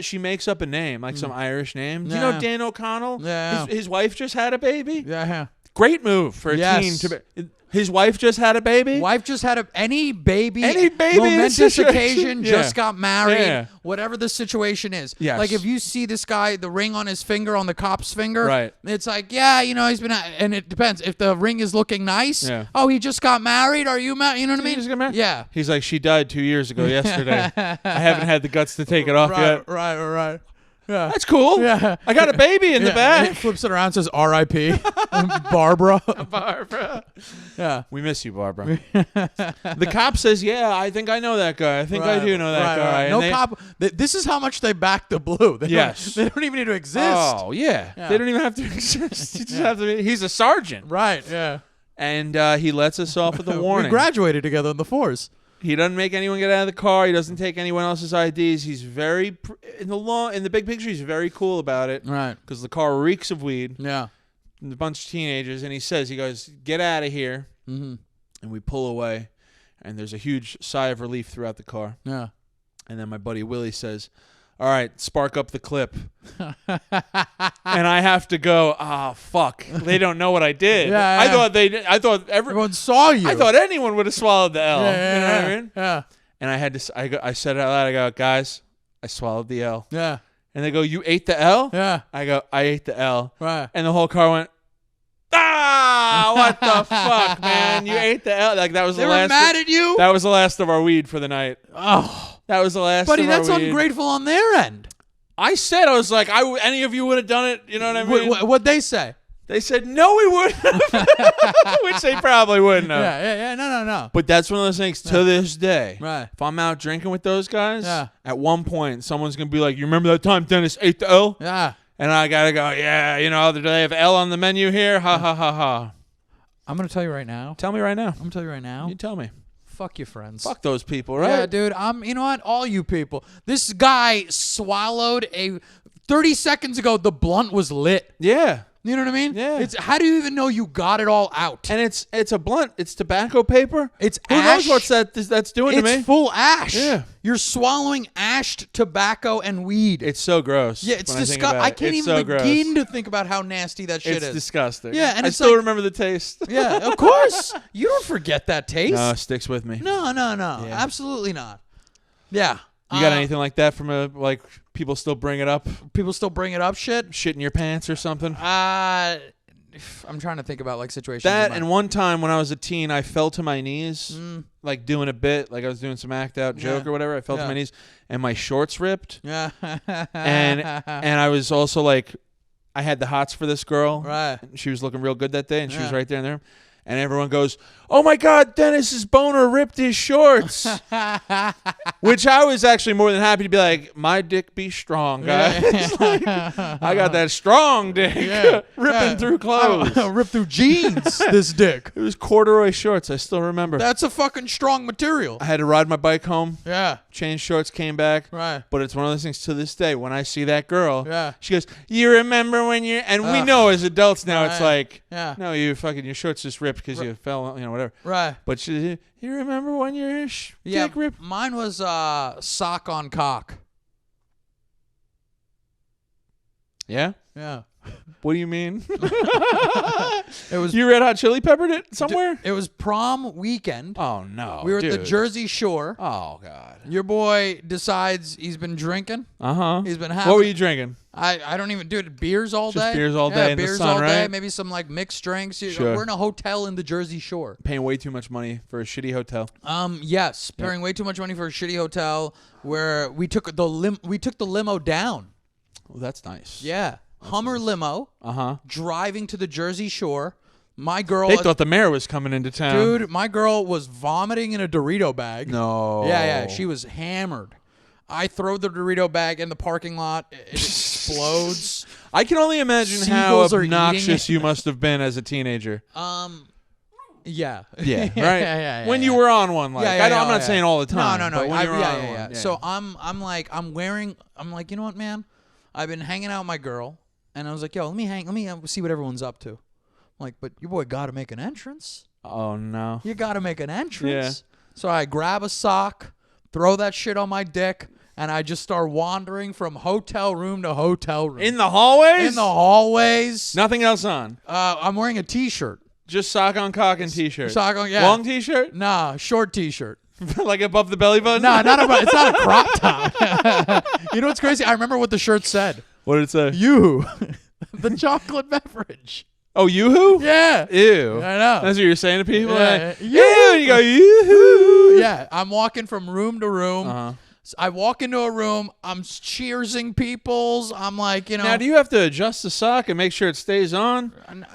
she makes up a name, like some Irish name. Do you know Dan O'Connell? Yeah. His wife just had a baby? Yeah. Great move for a teen to be. His wife just had a baby? Wife just had any baby momentous occasion, just got married, whatever the situation is. Yes. Like if you see this guy, the ring on his finger, on the cop's finger, right. It's like, he's been, and it depends. If the ring is looking nice, oh, he just got married, are you married? You know what I mean? He just got married? Yeah. He's like, she died 2 years ago yesterday. I haven't had the guts to take it off yet. Right. Yeah. That's cool. Yeah. I got a baby in the back. He flips it around and says R.I.P. Barbara. Yeah. We miss you, Barbara. The cop says, I think I know that guy. I think I do know that guy. Right. Cop. This is how much they back the blue. They don't even need to exist. Oh, yeah. They don't even have to exist. You just have to he's a sergeant. Right, yeah. And he lets us off with a warning. We graduated together in the force. He doesn't make anyone get out of the car. He doesn't take anyone else's IDs. He's very in the big picture. He's very cool about it, right? Because the car reeks of weed. Yeah, and a bunch of teenagers. And he goes, "Get out of here!" Mm-hmm. And we pull away, and there's a huge sigh of relief throughout the car. Yeah, and then my buddy Willie says, all right, spark up the clip. And I have to go, fuck. They don't know what I did. I thought everyone saw you. I thought anyone would have swallowed the L. You know what I mean? Yeah. And I had to, I said it out loud. I go, guys, I swallowed the L. Yeah. And they go, you ate the L? Yeah. I go, I ate the L. Right. And the whole car went, what the fuck, man? You ate the L. Like, that was the last. They were mad at you? That was the last of our weed for the night. Oh. That was the last. Buddy, that's ungrateful on their end. I said, I was like, any of you would have done it. You know what I mean? What'd they say? They said, no, we wouldn't have. Which they probably wouldn't have. Yeah. No. But that's one of those things to this day. Right. If I'm out drinking with those guys, at one point, someone's going to be like, you remember that time Dennis ate the L? Yeah. And I got to go, do they have L on the menu here? Ha, ha, ha, ha. I'm going to tell you right now. Tell me right now. I'm going to tell you right now. You tell me. Fuck your friends. Fuck those people, right? Yeah, dude. You know what? All you people. This guy swallowed 30 seconds ago, the blunt was lit. Yeah. You know what I mean? Yeah. How do you even know you got it all out? And it's a blunt. It's tobacco paper. It's ash. Who knows what that's doing to me? It's full ash. Yeah. You're swallowing ashed tobacco and weed. It's so gross. Yeah, it's disgusting. I can't even begin to think about how nasty that shit is. It's disgusting. Yeah, and I still remember the taste. Yeah, of course. You don't forget that taste. No, it sticks with me. No. Yeah. Absolutely not. Yeah. You got anything like that from people still bring it up? People still bring it up shit? Shit in your pants or something? I'm trying to think about situations. That and one time when I was a teen, I fell to my knees, doing a bit, like I was doing some act out joke or whatever. I fell to my knees and my shorts ripped. Yeah. and I was also I had the hots for this girl. Right. She was looking real good that day and she was right there in there. and everyone goes, "Oh my God, Dennis's boner ripped his shorts," which I was actually more than happy to be like, "My dick be strong, guys." Like, I got that strong dick ripping through clothes, rip through jeans. This dick. It was corduroy shorts. I still remember. That's a fucking strong material. I had to ride my bike home. Yeah. Changed shorts, came back. Right. But it's one of those things to this day. When I see that girl, she goes, "You remember when you're..." And we know as adults now, it's like, no, your shorts just ripped because you fell, whatever. Right. But you remember when your dick ripped? Mine was sock on cock. Yeah? Yeah. What do you mean? It was. You Red Hot Chili Peppered it somewhere? It was prom weekend. Oh, no. We were at the Jersey Shore. Oh, God. Your boy decides he's been drinking. Uh-huh. He's been having. What were you drinking? I don't even do it. Beers all day. Just beers all day in beers the sun, all day. right? Maybe some like mixed drinks. Sure. We're in a hotel in the Jersey Shore. Paying way too much money for a shitty hotel. Yes, paying way too much money for a shitty hotel where we took the limo down. Oh, that's nice. Yeah. Hummer limo. Driving to the Jersey Shore. My girl. They thought the mayor was coming into town. Dude, my girl was vomiting in a Dorito bag. No. Yeah. She was hammered. I throw the Dorito bag in the parking lot. It explodes. I can only imagine Seagulls how obnoxious you must have been as a teenager. Yeah. Yeah, right? yeah, when you were on one, like, I'm not saying all the time. No. But when you were on one. So I'm like, you know what, man? I've been hanging out with my girl, and I was like, yo, let me see what everyone's up to. I'm like, but your boy got to make an entrance. Oh, no. You got to make an entrance. Yeah. So I grab a sock, throw that shit on my dick, and I just start wandering from hotel room to hotel room. In the hallways? In the hallways. Nothing else on? I'm wearing a T-shirt. Just sock on cock and T-shirt? Sock on, yeah. Long T-shirt? Nah, short T-shirt. Like above the belly button? No, it's not a crop top. You know what's crazy? I remember what the shirt said. What did it say? You, the chocolate beverage. Oh, Yoo-hoo? Yeah. Ew. I know. That's what you're saying to people? Yeah. Like, ew, and you go, yoo-hoo. Yeah, I'm walking from room to room. I walk into a room. I'm cheersing peoples. I'm like, Now, do you have to adjust the sock and make sure it stays on?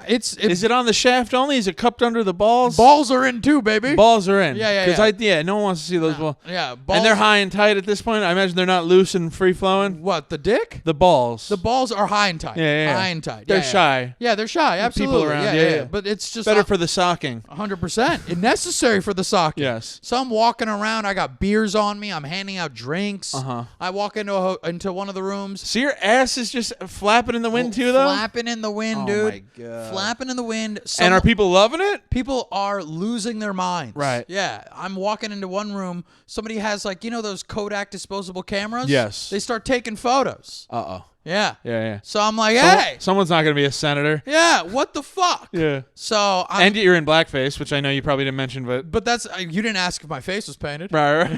Is it on the shaft only? Is it cupped under the balls? Balls are in too, baby. Balls are in. Yeah. Because no one wants to see those balls. Yeah, balls. And they're high and tight at this point. I imagine they're not loose and free flowing. What, the dick? The balls. The balls are high and tight. Yeah. High and tight. They're shy. Yeah, they're shy. Absolutely. People around. Yeah. But it's just better for the socking. 100%. It's necessary for the socking. Yes. So I'm walking around. I got beers on me. I'm handing out drinks. I walk into one of the rooms. So your ass is just flapping in the wind too, though? Flapping in the wind, dude. Oh, my God. Flapping in the wind. And are people loving it? People are losing their minds. Right. Yeah. I'm walking into one room. Somebody has, like, those Kodak disposable cameras? Yes. They start taking photos. Uh-oh. Yeah. Yeah. So I'm like, hey. Someone's not going to be a senator. Yeah. What the fuck? Yeah. So and you're in blackface, which I know you probably didn't mention, but... But that's... You didn't ask if my face was painted. Right.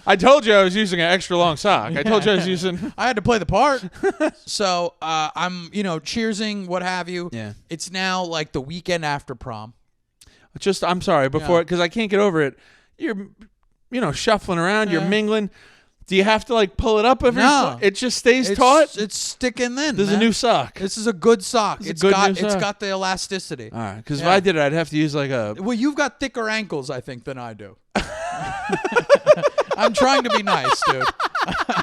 I told you I was using an extra long sock. I told you I was using... I had to play the part. So I'm, cheersing, what have you. Yeah. It's now like the weekend after prom. I'm sorry, before... Because I can't get over it. You're, shuffling around. You're mingling. Do you have to like pull it up every? No, it just stays taut. It's sticking in. There's a new sock. This is a good sock. It's got the elasticity. All right, because if I did it, I'd have to use like a. Well, you've got thicker ankles, I think, than I do. I'm trying to be nice, dude.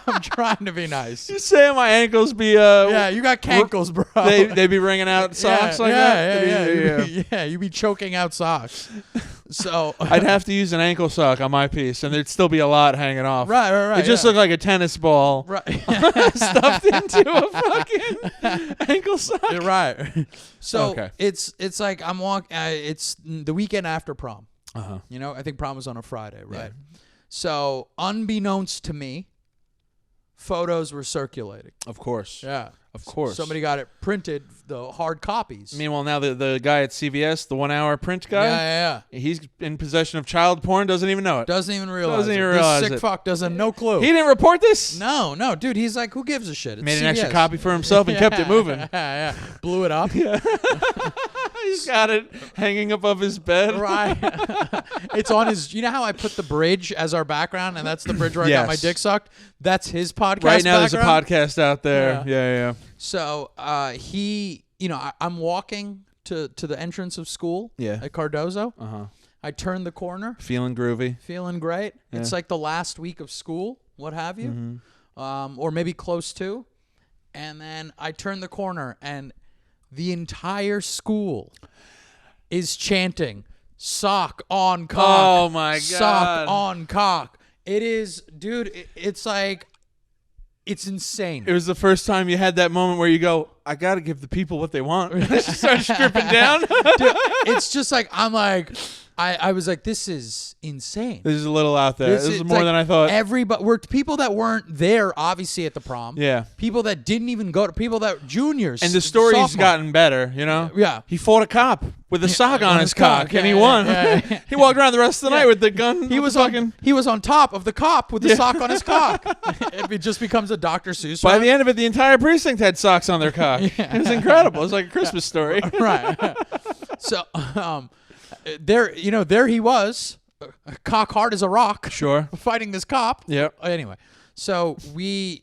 I'm trying to be nice. You saying my ankles be Yeah, you got cankles, bro. They be ringing out socks like that? Yeah, you be choking out socks. So I'd have to use an ankle sock on my piece, and there'd still be a lot hanging off. Right. It just looked like a tennis ball stuffed into a fucking ankle sock. You're right. So it's like I'm walking. It's the weekend after prom. I think prom was on a Friday, right? Yeah. So unbeknownst to me, photos were circulating. Of course. Yeah. Of course. Somebody got it printed, the hard copies. Meanwhile, now the guy at CVS, the 1 hour print guy, yeah. He's in possession of child porn, doesn't even know it. Doesn't even realize this sick fuck doesn't no clue. He didn't report this? No, dude, he's like, who gives a shit? It's Made an CVS. extra copy for himself and kept it moving. Yeah. Blew it up. Yeah. He's got it hanging above his bed. Right. It's on his, you know how I put the bridge as our background, and that's the bridge where I got my dick sucked? That's his podcast right now background. There's a podcast out there. Yeah. So I'm walking to the entrance of school. Yeah. At Cardozo. Uh-huh. I turned the corner. Feeling groovy. Feeling great. Yeah. It's like the last week of school, what have you, or maybe close to. And then I turned the corner, and the entire school is chanting, "Sock on cock." Oh, my God. Sock on cock. It is, dude, it's like, it's insane. It was the first time you had that moment where you go, I got to give the people what they want. Just start stripping down. Dude, it's just like, I'm like, I was like, this is insane. This is a little out there. This is more like than I thought. Everybody, we're people that weren't there, obviously, at the prom. Yeah. People that didn't even go to, people that juniors. And the story's sophomore. gotten better, you know? Yeah. He fought a cop with a sock on his cock, Yeah, and he yeah, won. yeah. He walked around the rest of the night with the gun. He was on top of the cop with the sock on his cock. It just becomes a Dr. Seuss. By the end of it, the entire precinct had socks on their cock. It was incredible. It was like a Christmas story. Right. So, there he was, cock hard as a rock. Sure. Fighting this cop. Yep. Anyway, so we're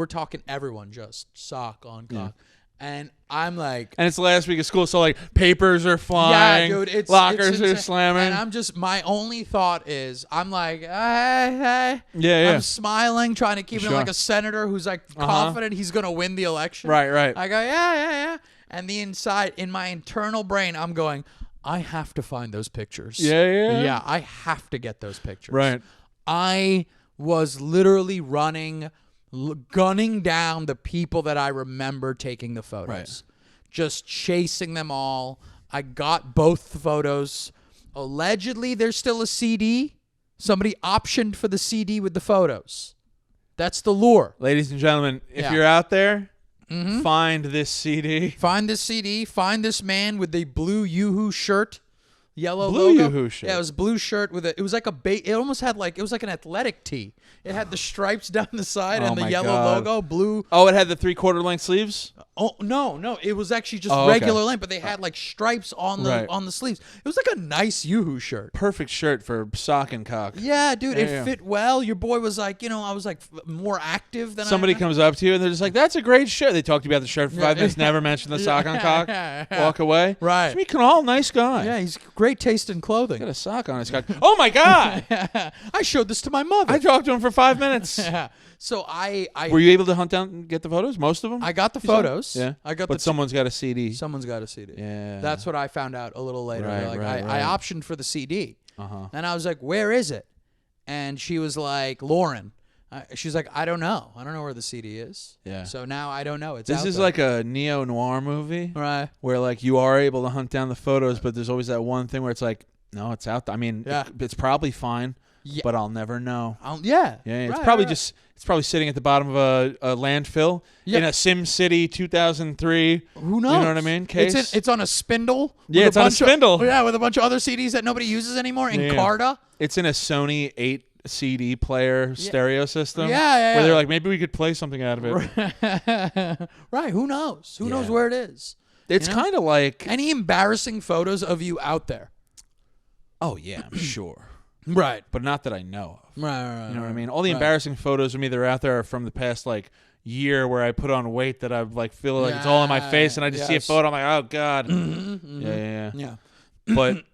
talking everyone just sock on cock. Yeah. And I'm like... And it's the last week of school, so like papers are flying. Yeah, dude. Lockers it's are slamming. And I'm just... My only thought is, I'm like, hey. Yeah. I'm smiling, trying to keep it Sure. like a senator who's like confident he's going to win the election. Right. I go, yeah. And in my internal brain, I'm going, I have to find those pictures. Yeah. Yeah, I have to get those pictures. Right. I was literally gunning down the people that I remember taking the photos. Right. Just chasing them all. I got both the photos. Allegedly, there's still a CD. Somebody optioned for the CD with the photos. That's the lure. Ladies and gentlemen, if you're out there, find this CD. Find this CD. Find this man with the blue Yoo-Hoo shirt. Yellow blue logo. Yoo-Hoo shirt. Yeah, it was a blue shirt with it was like it almost had like, it was like an athletic tee. It had the stripes down the side and the yellow logo, blue. Oh, it had the 3/4 length sleeves? Oh, no. It was actually just okay. regular length, but they had like stripes on the sleeves. It was like a nice Yoo-Hoo shirt. Perfect shirt for sock and cock. Yeah, dude, it fit well. Your boy was like, I was like more active than somebody comes up to you and they're just like, "That's a great shirt." They talk to you about the shirt for 5 minutes, never mention the sock on cock. Walk away. Right. Jimmy Kunal, nice guy. Yeah, he's great taste in clothing. Got a sock on his cock. Oh my God! I showed this to my mother. I talked to him for 5 minutes. Yeah. So I were you able to hunt down and get the photos? Most of them? I got the photos. Yeah. But someone's got a CD. Someone's got a CD. Yeah. That's what I found out a little later. Right, I optioned for the CD. Uh-huh. And I was like, "Where is it?" And she was like, "Lauren." She's like, "I don't know. I don't know where the CD is." Yeah. So now I don't know. This is like a neo-noir movie. Right. Where like you are able to hunt down the photos, but there's always that one thing where it's like, no, it's out there. I mean, it's probably fine, but I'll never know. Yeah. It's probably just it's probably sitting at the bottom of a landfill in a Sim City 2003. Who knows? You know what I mean? Case. It's on a spindle. Yeah, it's on a spindle. With a bunch of other CDs that nobody uses anymore in Carta. It's in a Sony 8 CD player stereo system. Yeah. Where they're like, maybe we could play something out of it. Right. Who knows? Who knows where it is? It's kind of like any embarrassing photos of you out there. Oh yeah, I'm sure. Right. But not that I know of. Right. You know what I mean? All the embarrassing photos of me that are out there are from the past like year where I put on weight that I like feel like it's all in my face and I just see a photo. I'm like, oh God. Yeah. But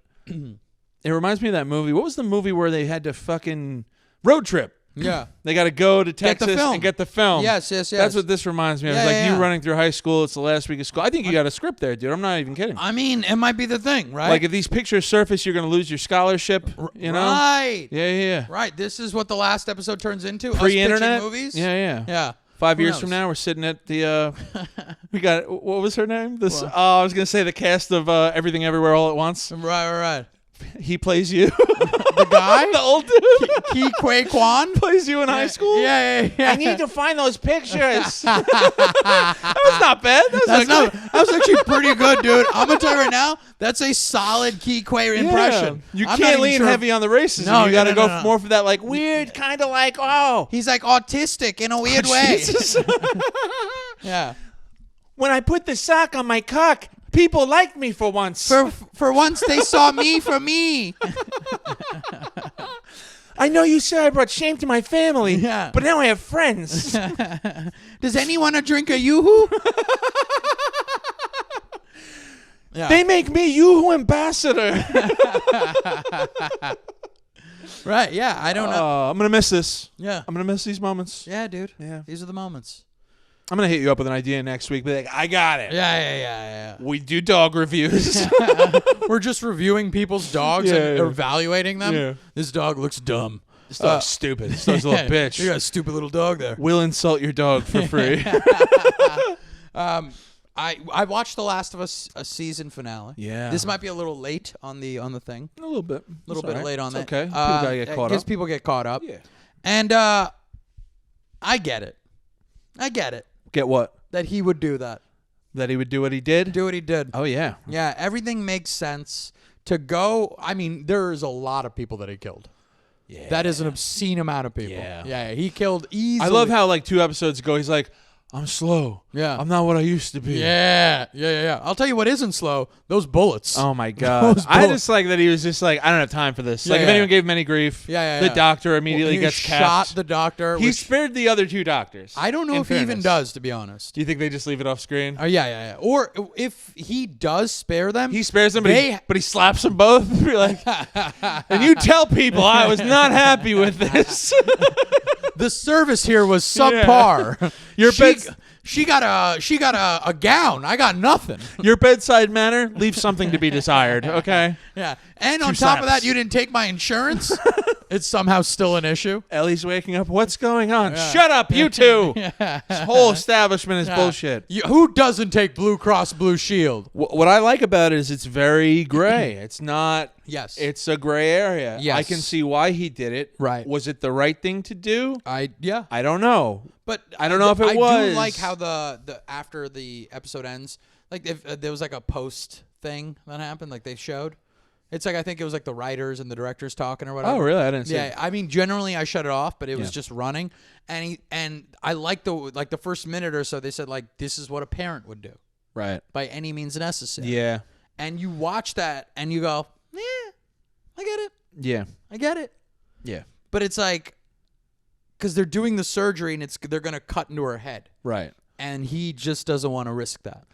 it reminds me of that movie. What was the movie where they had to fucking road trip? Yeah. They got to go to Texas and get the film. Yes. That's what this reminds me of. It's like you running through high school. It's the last week of school. I think you got a script there, dude. I'm not even kidding. I mean, it might be the thing, right? Like if these pictures surface, you're going to lose your scholarship, you know? Right. Yeah. Right. This is what the last episode turns into. Pre-internet? Us movies. Yeah. 5 years from now, we're sitting at the, we got, what was her name? I was going to say the cast of Everything Everywhere All at Once. Right. He plays you. The guy? The old dude? Ki Kwai Kwan? Plays you in high school? Yeah. I need to find those pictures. That was not bad. That was actually pretty good, dude. I'm going to tell you right now, that's a solid Ki Kwai impression. You can't lean heavy on the racism. No, you got to go more for that like weird kind of like, He's like autistic in a weird way. Yeah. When I put the sock on my cock, people liked me for once. For once, they saw me for me. I know you said I brought shame to my family, but now I have friends. Does anyone want to drink a Yoo-Hoo? Yeah. They make me you ambassador. Right, yeah, I don't know. I'm going to miss this. Yeah. I'm going to miss these moments. Yeah, dude. Yeah. These are the moments. I'm going to hit you up with an idea next week. Be like, I got it. Yeah. We do dog reviews. We're just reviewing people's dogs and evaluating them. Yeah. This dog looks dumb. This dog's stupid. This dog's a little bitch. You got a stupid little dog there. We'll insult your dog for free. I watched The Last of Us season finale. Yeah. This might be a little late on the thing. A little bit. A little bit late on that. Okay. People gotta get caught up. Because people get caught up. Yeah. And I get it. Get what? That he would do that. That he would do what he did? Do what he did. Oh, yeah. Yeah, everything makes sense to go. I mean, there's a lot of people that he killed. Yeah. That is an obscene amount of people. Yeah, he killed easily. I love how, like, 2 episodes ago, he's like, I'm slow. Yeah. I'm not what I used to be. Yeah. I'll tell you what isn't slow. Those bullets. Oh, my God. I just like that he was just like, I don't have time for this. Like, if anyone gave him any grief, the doctor immediately gets capped. Shot the doctor. He spared the other 2 doctors. I don't know if he even does, to be honest. Do you think they just leave it off screen? Yeah. Or if he does spare them. He spares them, but he slaps them both. You're like, and you tell people I was not happy with this. The service here was subpar. Yeah. She got a gown. I got nothing. Your bedside manner leaves something to be desired. Okay. Yeah. And on top of that, you didn't take my insurance. It's somehow still an issue. Ellie's waking up. What's going on? Yeah. Shut up, you two. This whole establishment is bullshit. Who doesn't take Blue Cross Blue Shield? What I like about it is it's very gray. It's not. Yes. It's a gray area. Yes. I can see why he did it. Right. Was it the right thing to do? I don't know. But I don't know if it was. I do like how the after the episode ends, like if there was like a post thing that happened, like they showed. It's like I think it was like the writers and the directors talking or whatever. Oh, really? I didn't see it. Yeah, I mean, generally I shut it off, but it was just running, and I like the first minute or so. They said like this is what a parent would do, right? By any means necessary. Yeah. And you watch that and you go, yeah, I get it. Yeah, I get it. Yeah. But it's like, because they're doing the surgery and they're gonna cut into her head, right? And he just doesn't want to risk that.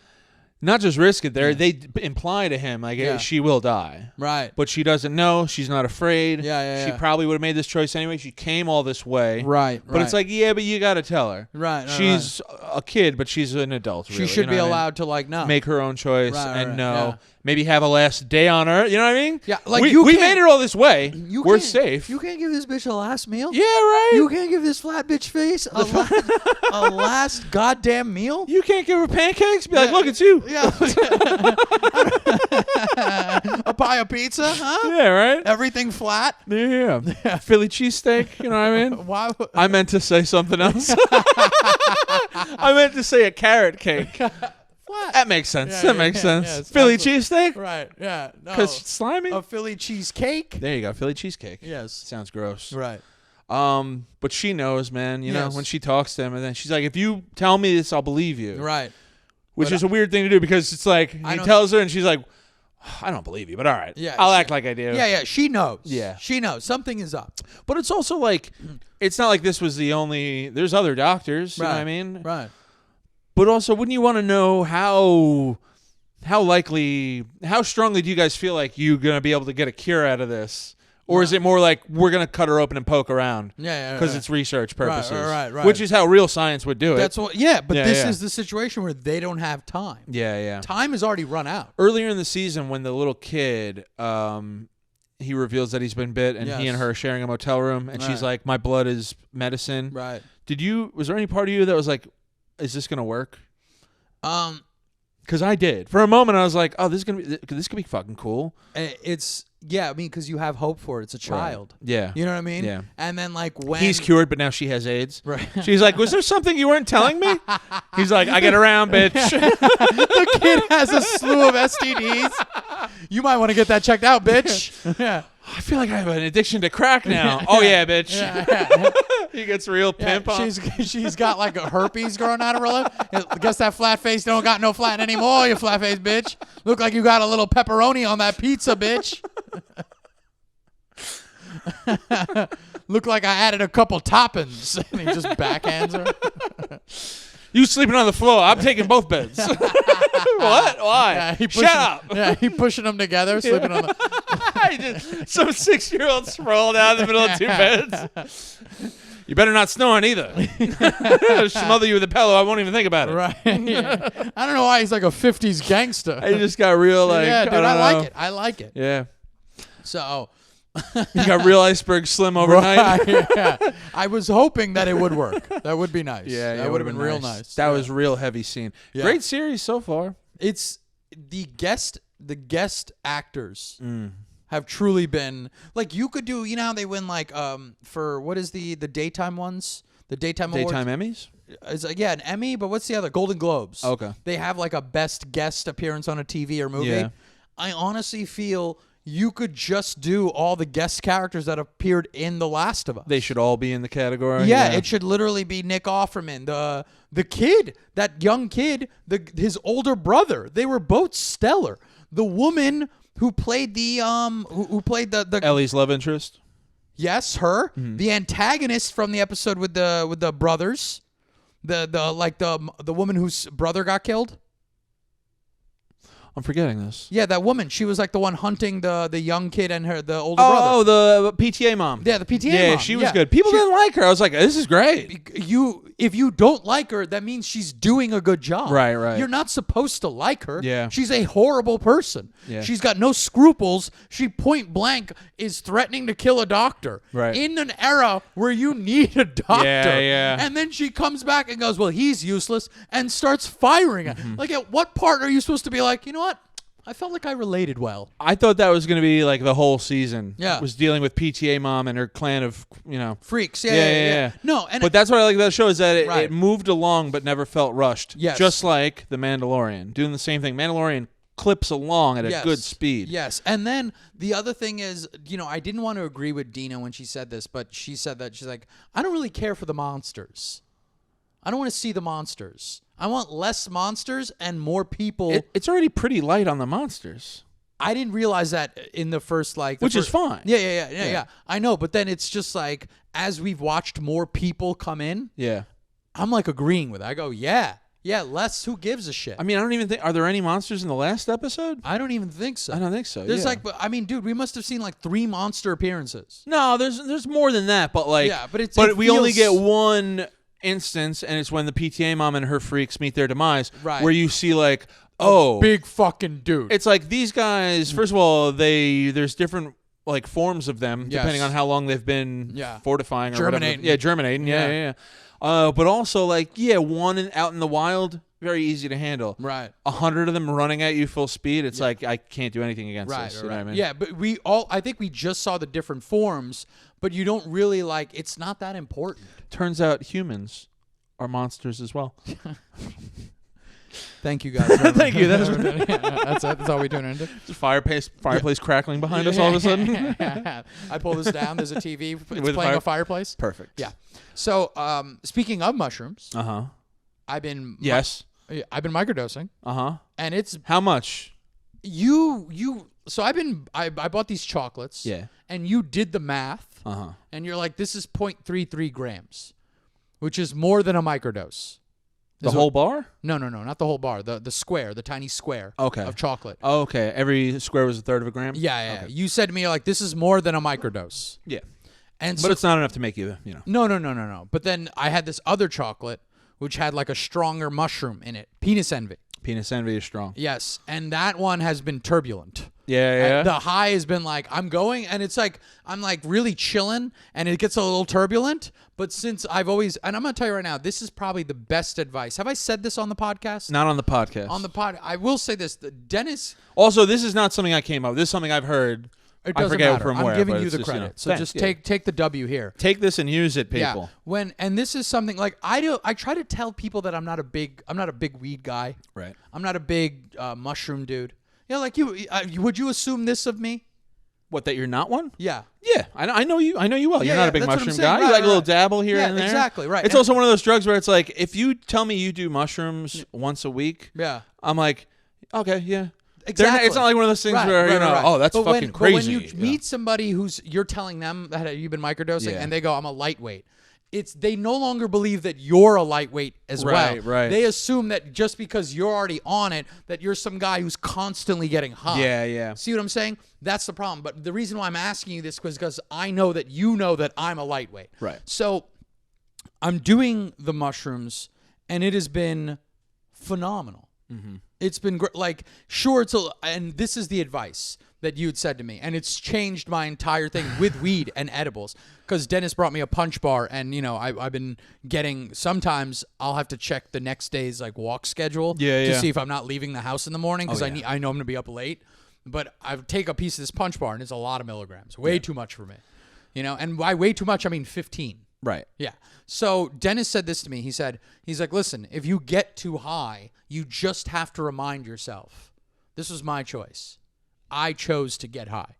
Not just risk it. They imply to him like she will die, right? But she doesn't know. She's not afraid. Yeah. She probably would have made this choice anyway. She came all this way, right? But it's like, yeah, but you got to tell her, right? She's a kid, but she's an adult. Really, she should be allowed to like make her own choice and know. Yeah. Maybe have a last day on her. You know what I mean? Yeah, like we made it all this way. We're safe. You can't give this bitch a last meal. Yeah, right. You can't give this flat bitch face a last goddamn meal. You can't give her pancakes. Be like, look, it's you. Yeah. A pie of pizza, huh? Yeah, right. Everything flat. Yeah. Philly cheesesteak. You know what I mean? Why? I meant to say something else. I meant to say a carrot cake. That makes sense. Yeah, that makes sense. Yeah, Philly cheesesteak? Right, yeah. Because it's slimy? A Philly cheesecake? There you go. Philly cheesecake. Yes. Sounds gross. Right. But she knows, man. You know, when she talks to him, and then she's like, if you tell me this, I'll believe you. Right. Which is a weird thing to do because it's like, he tells her, and she's like, I don't believe you, but all right. Yeah, I'll act like I do. Yeah. She knows. Yeah. She knows. Something is up. But it's also like, it's not like this was the only, there's other doctors. You know what I mean? Right. But also, wouldn't you want to know how strongly do you guys feel like you're going to be able to get a cure out of this? Or is it more like we're going to cut her open and poke around? Yeah. Because it's research purposes. Right. Which is how real science would do it. That's what. Yeah, but this is the situation where they don't have time. Yeah. Time has already run out. Earlier in the season, when the little kid, he reveals that he's been bit, and he and her are sharing a motel room, and she's like, "My blood is medicine." Right. Was there any part of you that was like, is this gonna work? Because I did. For a moment, I was like, "Oh, this could be fucking cool." Because you have hope for it. It's a child. Right. Yeah, you know what I mean. Yeah, and then like when he's cured, but now she has AIDS. Right. She's like, "Was there something you weren't telling me?" He's like, "I get around, bitch." The kid has a slew of STDs. You might want to get that checked out, bitch. Yeah. I feel like I have an addiction to crack now. Oh yeah, bitch. Yeah. He gets real pimp on. She's got like a herpes growing out of her lip. Guess that flat face don't got no flat anymore, you flat face bitch. Look like you got a little pepperoni on that pizza, bitch. Look like I added a couple toppings. And he just backhands her. You sleeping on the floor. I'm taking both beds. What? Why? Yeah, Shut up. Yeah, he pushing them together, sleeping on the... Some 6-year-old sprawled out in the middle of 2 beds. You better not snore either. I'll smother you with a pillow. I won't even think about it. Right. Yeah. I don't know why he's like a 50s gangster. I just got real like. Yeah, dude, I like it. I like it. Yeah. So... You got real iceberg slim overnight. Right, yeah. I was hoping that it would work. That would be nice. Yeah, that would have been real nice. That was real heavy scene. Yeah. Great series so far. It's the guest actors have truly been like, you could do, you know how they win like for what is the daytime ones? The daytime awards? Emmys? It's like, yeah, an Emmy, but what's the other? Golden Globes. Okay. They have like a best guest appearance on a TV or movie. Yeah. I honestly feel you could just do all the guest characters that appeared in The Last of Us. They should all be in the category. Yeah, it should literally be Nick Offerman, the kid, that young kid, his older brother. They were both stellar. The woman who played the Ellie's love interest. Yes, her. Mm-hmm. The antagonist from the episode with the brothers. The woman whose brother got killed. I'm forgetting this. Yeah, that woman. She was like the one hunting the young kid and the older brother. Oh, the PTA mom. Yeah, the PTA mom. Yeah, she was good. People didn't like her. I was like, this is great. If you don't like her, that means she's doing a good job. Right, right. You're not supposed to like her. Yeah. She's a horrible person. Yeah. She's got no scruples. She point blank is threatening to kill a doctor. Right. In an era where you need a doctor. Yeah, yeah. And then she comes back and goes, well, he's useless, and starts firing it. Like, at what part are you supposed to be like, you know what? I felt like I related well. I thought that was going to be like the whole season. Yeah. Was dealing with PTA mom and her clan of, freaks. Yeah. No, but that's what I like about the show is that Right. it moved along but never felt rushed. Yes. Just like The Mandalorian. Doing the same thing. Mandalorian clips along at a good speed. Yes. And then the other thing is, I didn't want to agree with Dina when she said this, but she said that she's like, I don't really care for the monsters. I don't want to see the monsters. I want less monsters and more people. It's already pretty light on the monsters. I didn't realize that in the first which is fine. Yeah. I know, but then it's just like as we've watched more people come in. Yeah. I'm like agreeing with it. I go, yeah, less. Who gives a shit? I mean, I don't even think. Are there any monsters in the last episode? I don't even think so. I don't think so. There's dude, we must have seen like 3 monster appearances. No, there's more than that. But like, yeah, but we only get one instance, and it's when the PTA mom and her freaks meet their demise, right? Where you see like, big fucking dude. It's like these guys. First of all, there's different like forms of them depending on how long they've been fortifying or germinating. Whatever. Yeah, germinating. Yeah. But also like one out in the wild, very easy to handle. Right. 100 of them running at you full speed. It's like I can't do anything against this. You know what I mean? Yeah, but I think we just saw the different forms, but you don't really like. It's not that important. Turns out humans are monsters as well. Thank you guys. Thank you. That's it. That's all we doing into. Just fireplace crackling behind us all of a sudden. I pull this down. There's a TV. It's playing a fireplace. Perfect. Yeah. So speaking of mushrooms, I've been microdosing. And it's how much? So I bought these chocolates. Yeah. And you did the math. And you're like, this is 0.33 grams, which is more than a microdose. The whole bar? No, not the whole bar. The square, the tiny square of chocolate. Oh, okay. Every square was 1/3 of a gram? Yeah. Okay. You said to me, you're like, this is more than a microdose. Yeah. But it's not enough to make you, No. But then I had this other chocolate, which had like a stronger mushroom in it. Penis envy. Penis envy is strong. Yes. And that one has been turbulent. Yeah. The high has been like, I'm going, and it's like, I'm like really chilling, and it gets a little turbulent. But since and I'm going to tell you right now, this is probably the best advice. Have I said this on the podcast? Not on the podcast. On the pod, I will say this. Dennis. Also, this is not something I came up with. This is something I've heard. It doesn't matter. I'm giving you the credit. So just take the W here. Take this and use it, people. Yeah. And this is something like I try to tell people that I'm not a big weed guy. Right. I'm not a big mushroom dude. Like you, would you assume this of me? What, that you're not one? Yeah. Yeah, I know you. I know you well. You're not a big mushroom guy. You like a little dabble here and there. Exactly. Right. It's also one of those drugs where it's like, if you tell me you do mushrooms once a week, I'm like, okay, yeah. Exactly. It's not like one of those things where oh, that's fucking crazy. But when you meet somebody you're telling them that you've been microdosing, and they go, I'm a lightweight. they no longer believe that you're a lightweight as well. Right. They assume that just because you're already on it, that you're some guy who's constantly getting high. Yeah. See what I'm saying? That's the problem. But the reason why I'm asking you this is because I know that you know that I'm a lightweight. Right. So I'm doing the mushrooms, and it has been phenomenal. Mm-hmm. It's been great. Like, sure, and this is the advice that you had said to me, and it's changed my entire thing with weed and edibles. Because Dennis brought me a punch bar, and I've been getting. Sometimes I'll have to check the next day's like walk schedule to see if I'm not leaving the house in the morning because I know I'm gonna be up late. But I take a piece of this punch bar, and it's a lot of milligrams, way too much for me. And by way too much, I mean 15. Right. Yeah. So Dennis said this to me. He's like, listen, if you get too high, you just have to remind yourself, this was my choice. I chose to get high.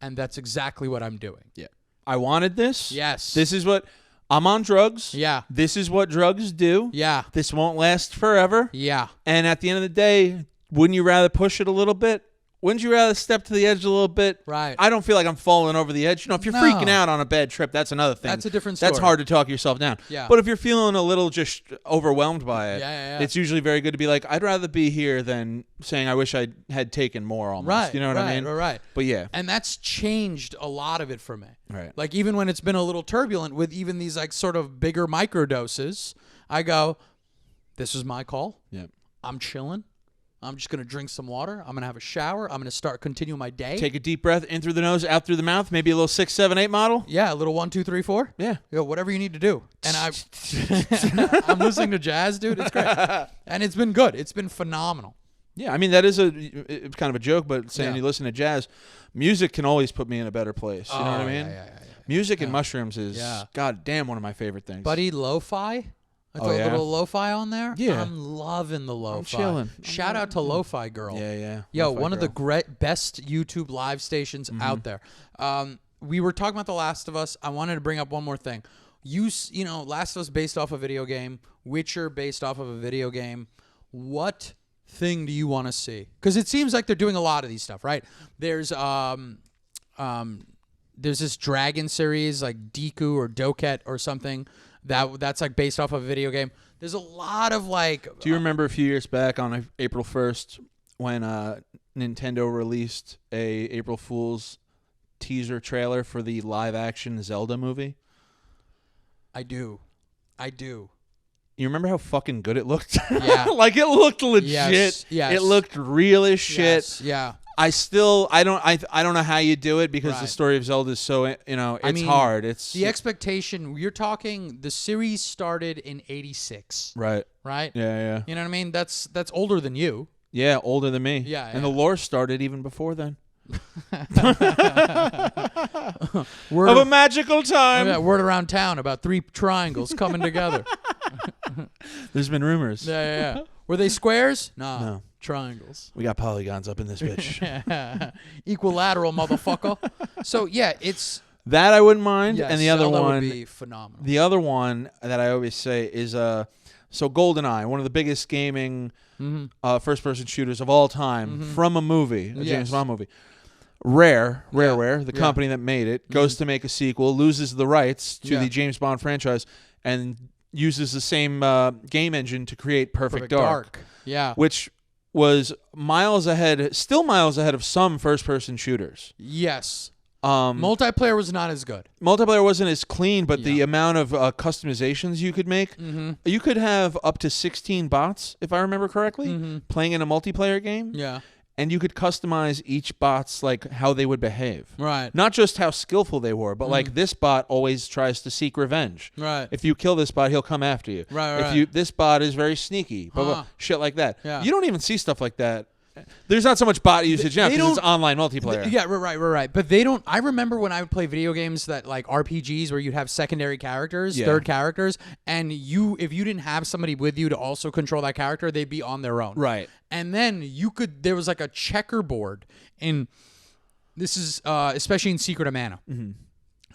And that's exactly what I'm doing. Yeah. I wanted this. Yes. This is what I'm on drugs. Yeah. This is what drugs do. Yeah. This won't last forever. Yeah. And at the end of the day, wouldn't you rather push it a little bit? Wouldn't you rather step to the edge a little bit? Right. I don't feel like I'm falling over the edge. If you're freaking out on a bad trip, that's another thing. That's a different story. That's hard to talk yourself down. Yeah. But if you're feeling a little just overwhelmed by it, it's usually very good to be like, I'd rather be here than saying I wish I had taken more almost. Right. You know what I mean? Right. But yeah. And that's changed a lot of it for me. Right. Like even when it's been a little turbulent with even these like sort of bigger microdoses, I go, this is my call. Yeah. I'm chilling. I'm just going to drink some water. I'm going to have a shower. I'm going to continue my day. Take a deep breath in through the nose, out through the mouth. Maybe a little 6, 7, 8 model. Yeah, a little 1, 2, 3, 4. Yeah. Whatever you need to do. And I'm listening to jazz, dude. It's great. And it's been good. It's been phenomenal. Yeah, I mean, that is it's kind of a joke, but saying you listen to jazz, music can always put me in a better place. You know what I mean? Yeah. Music and mushrooms is, goddamn, one of my favorite things. Buddy, lo-fi? I throw a little lo-fi on there. Yeah. I'm loving the lo-fi. I'm chilling. Shout out to Lo-Fi Girl. Yeah. Yo, Lo-Fi one Girl. of the best YouTube live stations out there. We were talking about The Last of Us. I wanted to bring up one more thing. Last of Us based off a video game. Witcher based off of a video game. What thing do you want to see? Because it seems like they're doing a lot of these stuff, right? There's this dragon series like Deku or Doket or something that's like based off of a video game. There's a lot of like. Do you remember a few years back on April 1st when Nintendo released a April Fool's teaser trailer for the live action Zelda movie? I do. You remember how fucking good it looked? Yeah. Like it looked legit. Yes. It looked real as shit. Yes. Yeah. I don't know how you do it because the story of Zelda is so, it's hard. It's the expectation. You're talking the series started in 86. Right. Yeah. You know what I mean? That's older than you. Yeah, older than me. Yeah. And the lore started even before then. Word of a magical time. Word around town about 3 triangles coming together. There's been rumors. Yeah. Were they squares? No. Triangles. We got polygons up in this bitch. Equilateral, motherfucker. So yeah, it's that I wouldn't mind. Yes, and the other Zelda one would be phenomenal. The other one that I always say is so GoldenEye, one of the biggest gaming first-person shooters of all time, from a movie, a James Bond movie. Rareware, the company that made it, goes to make a sequel, loses the rights to the James Bond franchise, and uses the same game engine to create Perfect Dark. Yeah. Which was still miles ahead of some first-person shooters. Yes. Multiplayer was not as good. Multiplayer wasn't as clean, but the amount of customizations you could make, you could have up to 16 bots, if I remember correctly, playing in a multiplayer game. Yeah. And you could customize each bot's like how they would behave. Right. Not just how skillful they were, but like this bot always tries to seek revenge. Right. If you kill this bot, he'll come after you. Right. This bot is very sneaky. Blah, blah, shit like that. Yeah. You don't even see stuff like that. There's not so much bot usage now because it's online multiplayer. Yeah, right. But they don't. I remember when I would play video games that like RPGs where you'd have secondary characters, third characters, and if you didn't have somebody with you to also control that character, they'd be on their own. Right. And then there was like a checkerboard, and this is especially in Secret of Mana.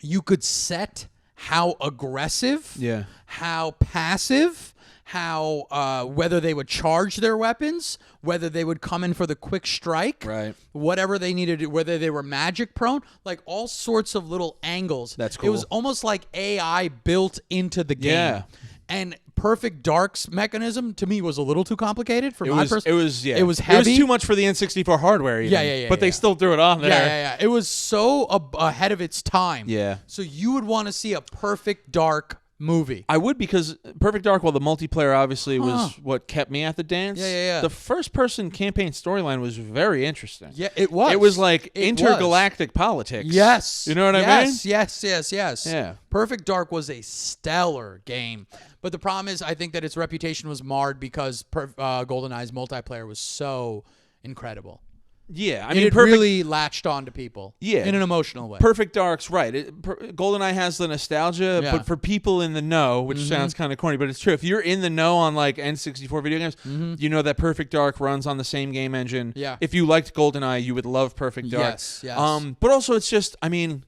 You could set how aggressive, how passive, how whether they would charge their weapons, whether they would come in for the quick strike, right? Whatever they needed to, whether they were magic prone, like all sorts of little angles. That's cool. It was almost like AI built into the game. Yeah. And Perfect Dark's mechanism to me was a little too complicated for my person. It was heavy. It was too much for the N64 hardware. Even. Yeah. But they still threw it on there. Yeah. It was so ahead of its time. Yeah. So you would want to see a Perfect Dark movie. I would, because Perfect Dark, while the multiplayer obviously was what kept me at the dance. Yeah. The first-person campaign storyline was very interesting. Yeah, it was. It was like intergalactic politics. Yes. You know what I mean? Yes. Yeah. Perfect Dark was a stellar game. But the problem is, I think that its reputation was marred because GoldenEye's multiplayer was so incredible. Yeah, it really latched on to people. Yeah, in an emotional way. Perfect Dark's right. GoldenEye has the nostalgia, but for people in the know, which sounds kind of corny, but it's true. If you're in the know on like N64 video games, you know that Perfect Dark runs on the same game engine. Yeah. If you liked GoldenEye, you would love Perfect Dark. Yes. But also, it's just, I mean,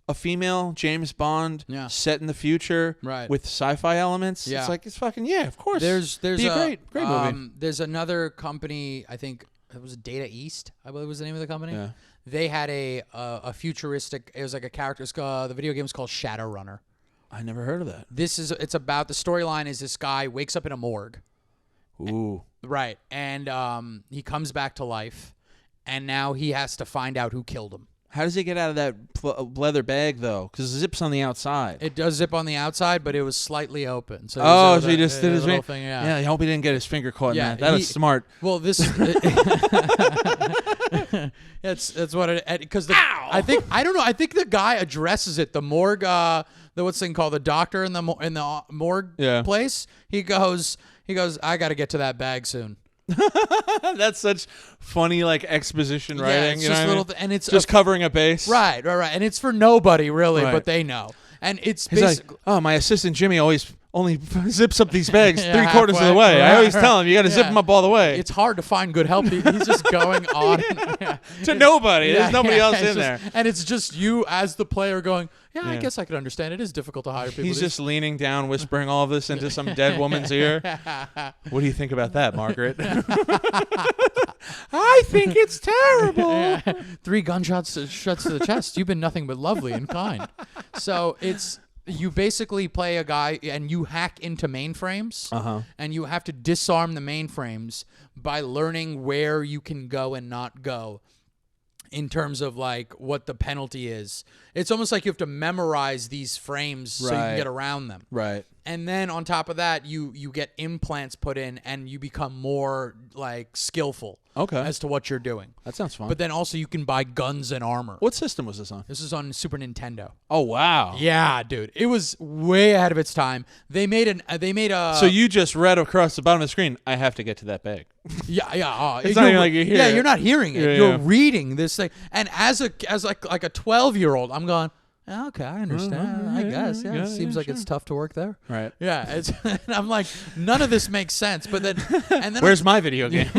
a female James Bond set in the future with sci-fi elements. Yeah. It's like, it's fucking, of course. There's a great movie. There's another company, I think it was Data East, I believe was the name of the company. Yeah. They had a futuristic, it was like a character, the video game is called Shadowrunner. I never heard of that. It's about, the storyline is this guy wakes up in a morgue. Ooh. Right. And he comes back to life, and now he has to find out who killed him. How does he get out of that leather bag, though? Because it zips on the outside. It does zip on the outside, but it was slightly open. So so he just did his thing. Yeah, I hope he didn't get his finger caught in that. That was smart. Well, this... That's what it... Because I think the guy addresses it. The morgue... what's the thing called? The doctor in the morgue place. He goes, I got to get to that bag soon. That's such funny like exposition writing. It's you just know little, and it's just covering a base. Right. And it's for nobody really, but they know. And it's basically, like, my assistant Jimmy only zips up these bags 3/4 of the way. I always tell him you got to zip them up all the way. It's hard to find good help. He's just going on to nobody. There's nobody else in there, and it's just you as the player going. Yeah, I guess I could understand. It is difficult to hire people. He's just leaning down, whispering all of this into some dead woman's ear. What do you think about that, Margaret? I think it's terrible. 3 gunshots to the chest. You've been nothing but lovely and kind. So you basically play a guy and you hack into mainframes, and you have to disarm the mainframes by learning where you can go and not go. In terms of like what the penalty is, it's almost like you have to memorize these frames so you can get around them. Right. And then on top of that, you get implants put in, and you become more like skillful. As to what you're doing. That sounds fun. But then also you can buy guns and armor. What system was this on? This is on Super Nintendo. Oh wow. Yeah, dude. It was way ahead of its time. They made a So you just read across the bottom of the screen, I have to get to that bag. Yeah. It's not even like you hear it. Yeah, you're not hearing it. Yeah, you're reading this thing. And as like a 12-year-old, I'm going, okay, I understand. I guess. Yeah, it seems like it's tough to work there. Right. Yeah. And I'm like, none of this makes sense. But then, where's my video game?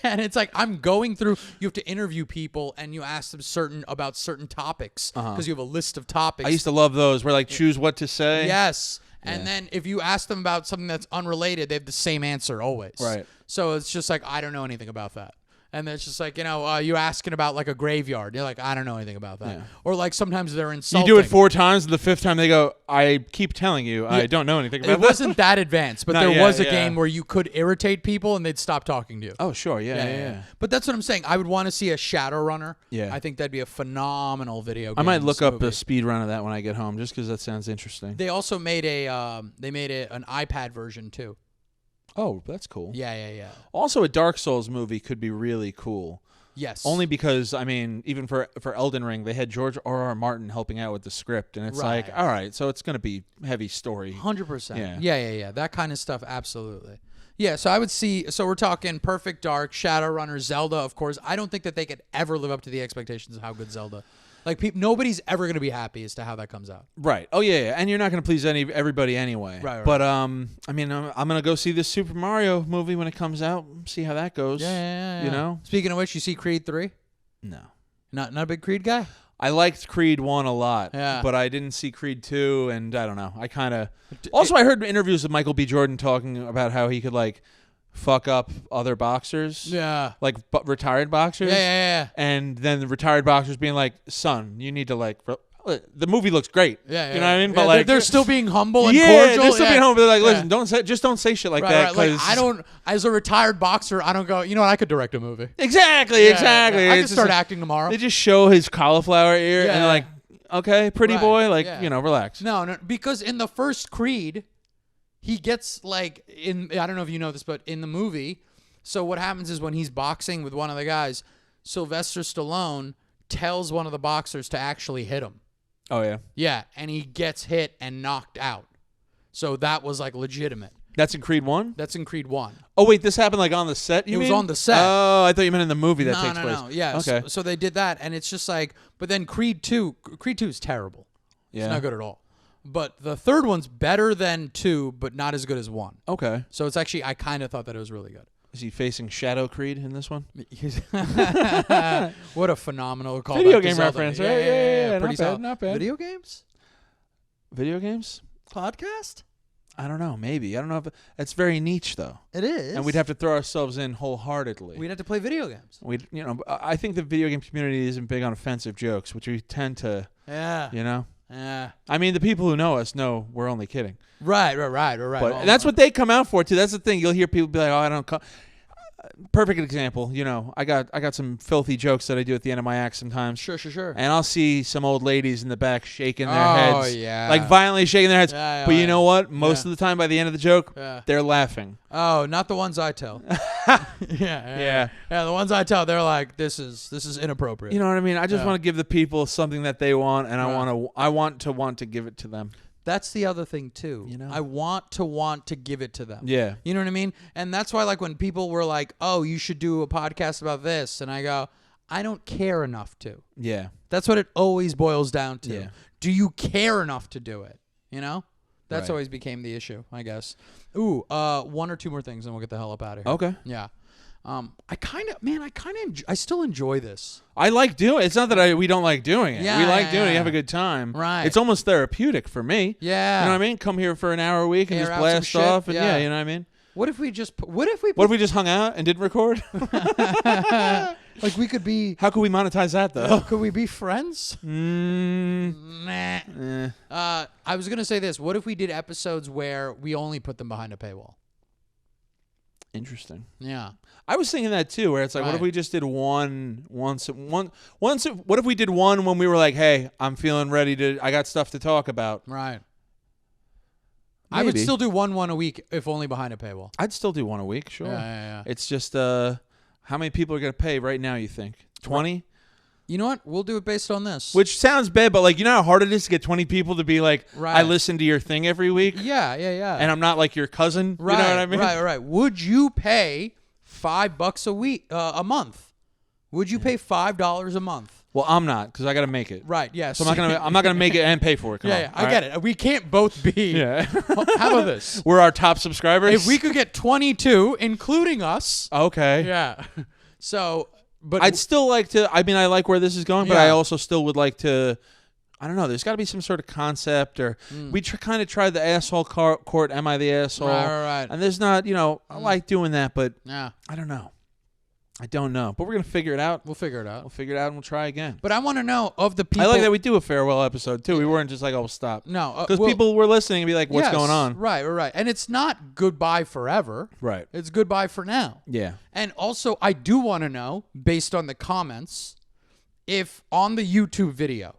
And it's like I'm going through. You have to interview people, and you ask them about certain topics because you have a list of topics. I used to love those where like choose what to say. Yes. And then if you ask them about something that's unrelated, they have the same answer always. Right. So it's just like, I don't know anything about that. And it's just like, you asking about like a graveyard. You're like, I don't know anything about that. Yeah. Or like sometimes they're insulting. You do it 4 times, and the 5th time they go, I keep telling you, I don't know anything about that. It wasn't that advanced, but there was a game where you could irritate people and they'd stop talking to you. Oh, sure. Yeah. But that's what I'm saying. I would want to see a Shadowrunner. Yeah. I think that'd be a phenomenal video game. I might look up a speed run of that when I get home, just because that sounds interesting. They also made an iPad version too. Oh, that's cool. Yeah. Also, a Dark Souls movie could be really cool. Yes. Only because, I mean, even for Elden Ring, they had George R.R. Martin helping out with the script, and it's like, all right, so it's going to be heavy story. 100%. Yeah. That kind of stuff, absolutely. Yeah, so I would see, so we're talking Perfect Dark, Shadowrunner, Zelda, of course. I don't think that they could ever live up to the expectations of how good Zelda. Like, nobody's ever going to be happy as to how that comes out. Right. Oh, yeah. And you're not going to please everybody anyway. Right. But, I mean, I'm going to go see this Super Mario movie when it comes out, see how that goes. Yeah. You know? Speaking of which, you see Creed 3? No. Not a big Creed guy? I liked Creed 1 a lot, but I didn't see Creed 2, and I don't know. I kind of... Also, I heard interviews of Michael B. Jordan talking about how he could, like, fuck up other boxers. Yeah. Like, retired boxers. Yeah. And then the retired boxers being like, son, you need to, like... The movie looks great. Yeah. You know what I mean? But like, they're still being humble and cordial. cordial. They're still being humble. They're like, listen, just don't say shit like that. Right. Like, I don't, as a retired boxer, I don't go, you know what, I could direct a movie. Exactly. I could start acting tomorrow. They just show his cauliflower ear and they're like, okay, pretty boy, like, relax. No, because in the first Creed, he gets like, I don't know if you know this, but in the movie, so what happens is when he's boxing with one of the guys, Sylvester Stallone tells one of the boxers to actually hit him. Oh, yeah. Yeah, and he gets hit and knocked out. So that was, like, legitimate. That's in Creed 1? That's in Creed 1. Oh, wait, this happened, like, on the set, you mean? It was on the set. Oh, I thought you meant in the movie that takes place. No. Yeah, okay. So they did that, and it's just like, but then Creed 2 is terrible. Yeah. It's not good at all. But the third one's better than 2, but not as good as 1. Okay. So it's actually, I kind of thought that it was really good. Is he facing Shadow Creed in this one? What a phenomenal call. Video game reference. Yeah. Pretty solid. Not bad. Video games? Video games? Podcast? I don't know. Maybe. I don't know if it's very niche though. It is. And we'd have to throw ourselves in wholeheartedly. We'd have to play video games. I think the video game community isn't big on offensive jokes, which we tend to. Yeah. You know. Yeah. I mean, the people who know us know we're only kidding. Right. But that's what they come out for too. That's the thing. You'll hear people be like, "Oh, I don't come." Perfect example. You know, I got some filthy jokes that I do at the end of my act sometimes. Sure. And I'll see some old ladies in the back shaking their heads. Oh yeah. Like violently shaking their heads. Yeah, but you know what? Most of the time, by the end of the joke, they're laughing. Oh, not the ones I tell. Yeah. The ones I tell, they're like, "This is inappropriate." You know what I mean? I just want to give the people something that they want, and I want to give it to them. That's the other thing too. You know, I want to give it to them. Yeah. You know what I mean? And that's why, like, when people were like, "Oh, you should do a podcast about this," and I go, "I don't care enough to." Yeah. That's what it always boils down to. Yeah. Do you care enough to do it? You know? That's always became the issue, I guess. Ooh, one or two more things, and we'll get the hell up out of here. Okay. Yeah. I still enjoy this. I like doing it. It's not that we don't like doing it. Yeah, we like doing it. You have a good time. Right. It's almost therapeutic for me. Yeah. You know what I mean? Come here for an hour a week and just blast off. And you know what I mean? What if we just hung out and didn't record? Like we could be. How could we monetize that though? Could we be friends? Nah. I was gonna say this. What if we did episodes where we only put them behind a paywall? Interesting. Yeah. I was thinking that too, where it's like, what if we just did one once? What if we did one when we were like, hey, I'm feeling ready I got stuff to talk about. Right. Maybe. I would still do one a week if only behind a paywall. I'd still do one a week, sure. Yeah. It's just how many people are going to pay right now, you think? 20? You know what? We'll do it based on this. Which sounds bad, but like, you know how hard it is to get 20 people to be like, I listen to your thing every week? Yeah. And I'm not like your cousin? Right, you know what I mean? Right. Would you pay $5 a month? Would you pay $5 a month? Well, I'm not, because I got to make it. Right, yes. So I'm not gonna make it and pay for it. Come on. I get it. We can't both be. Yeah. How about this? We're our top subscribers. If we could get 22, including us. Okay. Yeah. So, but I'd still like to. I mean, I like where this is going, but I also still would like to. I don't know. There's got to be some sort of concept, or we kind of tried the asshole court. Am I the asshole? Right. And there's not. I like doing that, but I don't know. I don't know, but we're gonna figure it out. We'll figure it out. And we'll try again. But I want to know of the people. I like that we do a farewell episode too. We weren't just like, "Oh, stop." No, because people were listening and be like, "What's going on?" Right. And it's not goodbye forever. Right. It's goodbye for now. Yeah. And also, I do want to know, based on the comments, if on the YouTube video,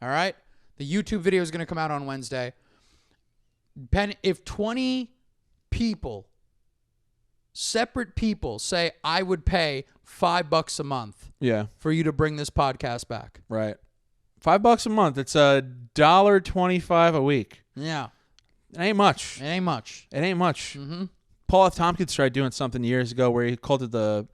all right, the YouTube video is going to come out on Wednesday. If 20 people. Separate people say, I would pay $5 a month for you to bring this podcast back. Right. $5 a month. It's $1.25 a week. Yeah. It ain't much. Mm-hmm. Paul F. Tompkins tried doing something years ago where he called it the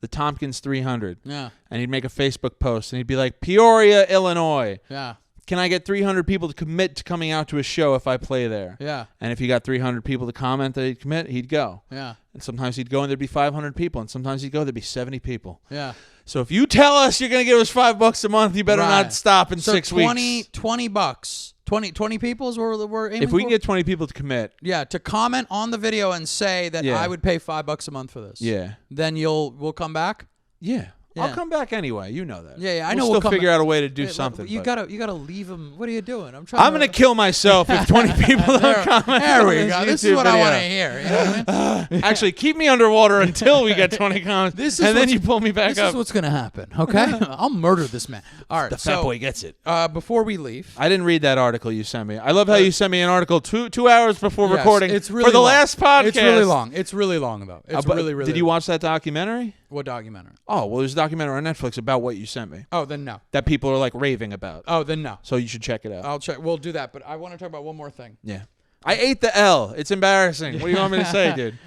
Tompkins 300. Yeah. And he'd make a Facebook post and he'd be like, Peoria, Illinois. Yeah. can I get 300 people to commit to coming out to a show if I play there? Yeah. And if he got 300 people to comment that he'd commit, he'd go. Yeah. And sometimes he'd go and there'd be 500 people. And sometimes he'd go, there'd be 70 people. Yeah. So if you tell us you're going to give us $5 a month, you better not stop in 6 weeks. $20. 20 people is what we're aiming If we for? can get 20 people to commit. Yeah, to comment on the video and say that I would pay $5 a month for this. Yeah. Then we'll come back? Yeah. I'll come back anyway. You know that. Yeah, I know. We'll still figure out a way to do something. You gotta leave him. What are you doing? I'm gonna kill myself if 20 people don't comment. There we go. This is what I want to hear. You know what I mean? Actually, keep me underwater until we get 20 comments, and then you pull me back up. This is what's gonna happen. Okay, I'll murder this man. All right, the fat boy gets it. Before we leave, I didn't read that article you sent me. I love how you sent me an article 2 hours before recording. It's really for the long. last podcast. It's really long. It's really long though. It's really. Did you watch that documentary? What documentary? Oh, well, there's a documentary on Netflix about what you sent me. Oh, then no. That people are like raving about. Oh, then no. So you should check it out. I'll check. We'll do that. But I want to talk about one more thing. Yeah. I ate the L. It's embarrassing. What do you want me to say, dude?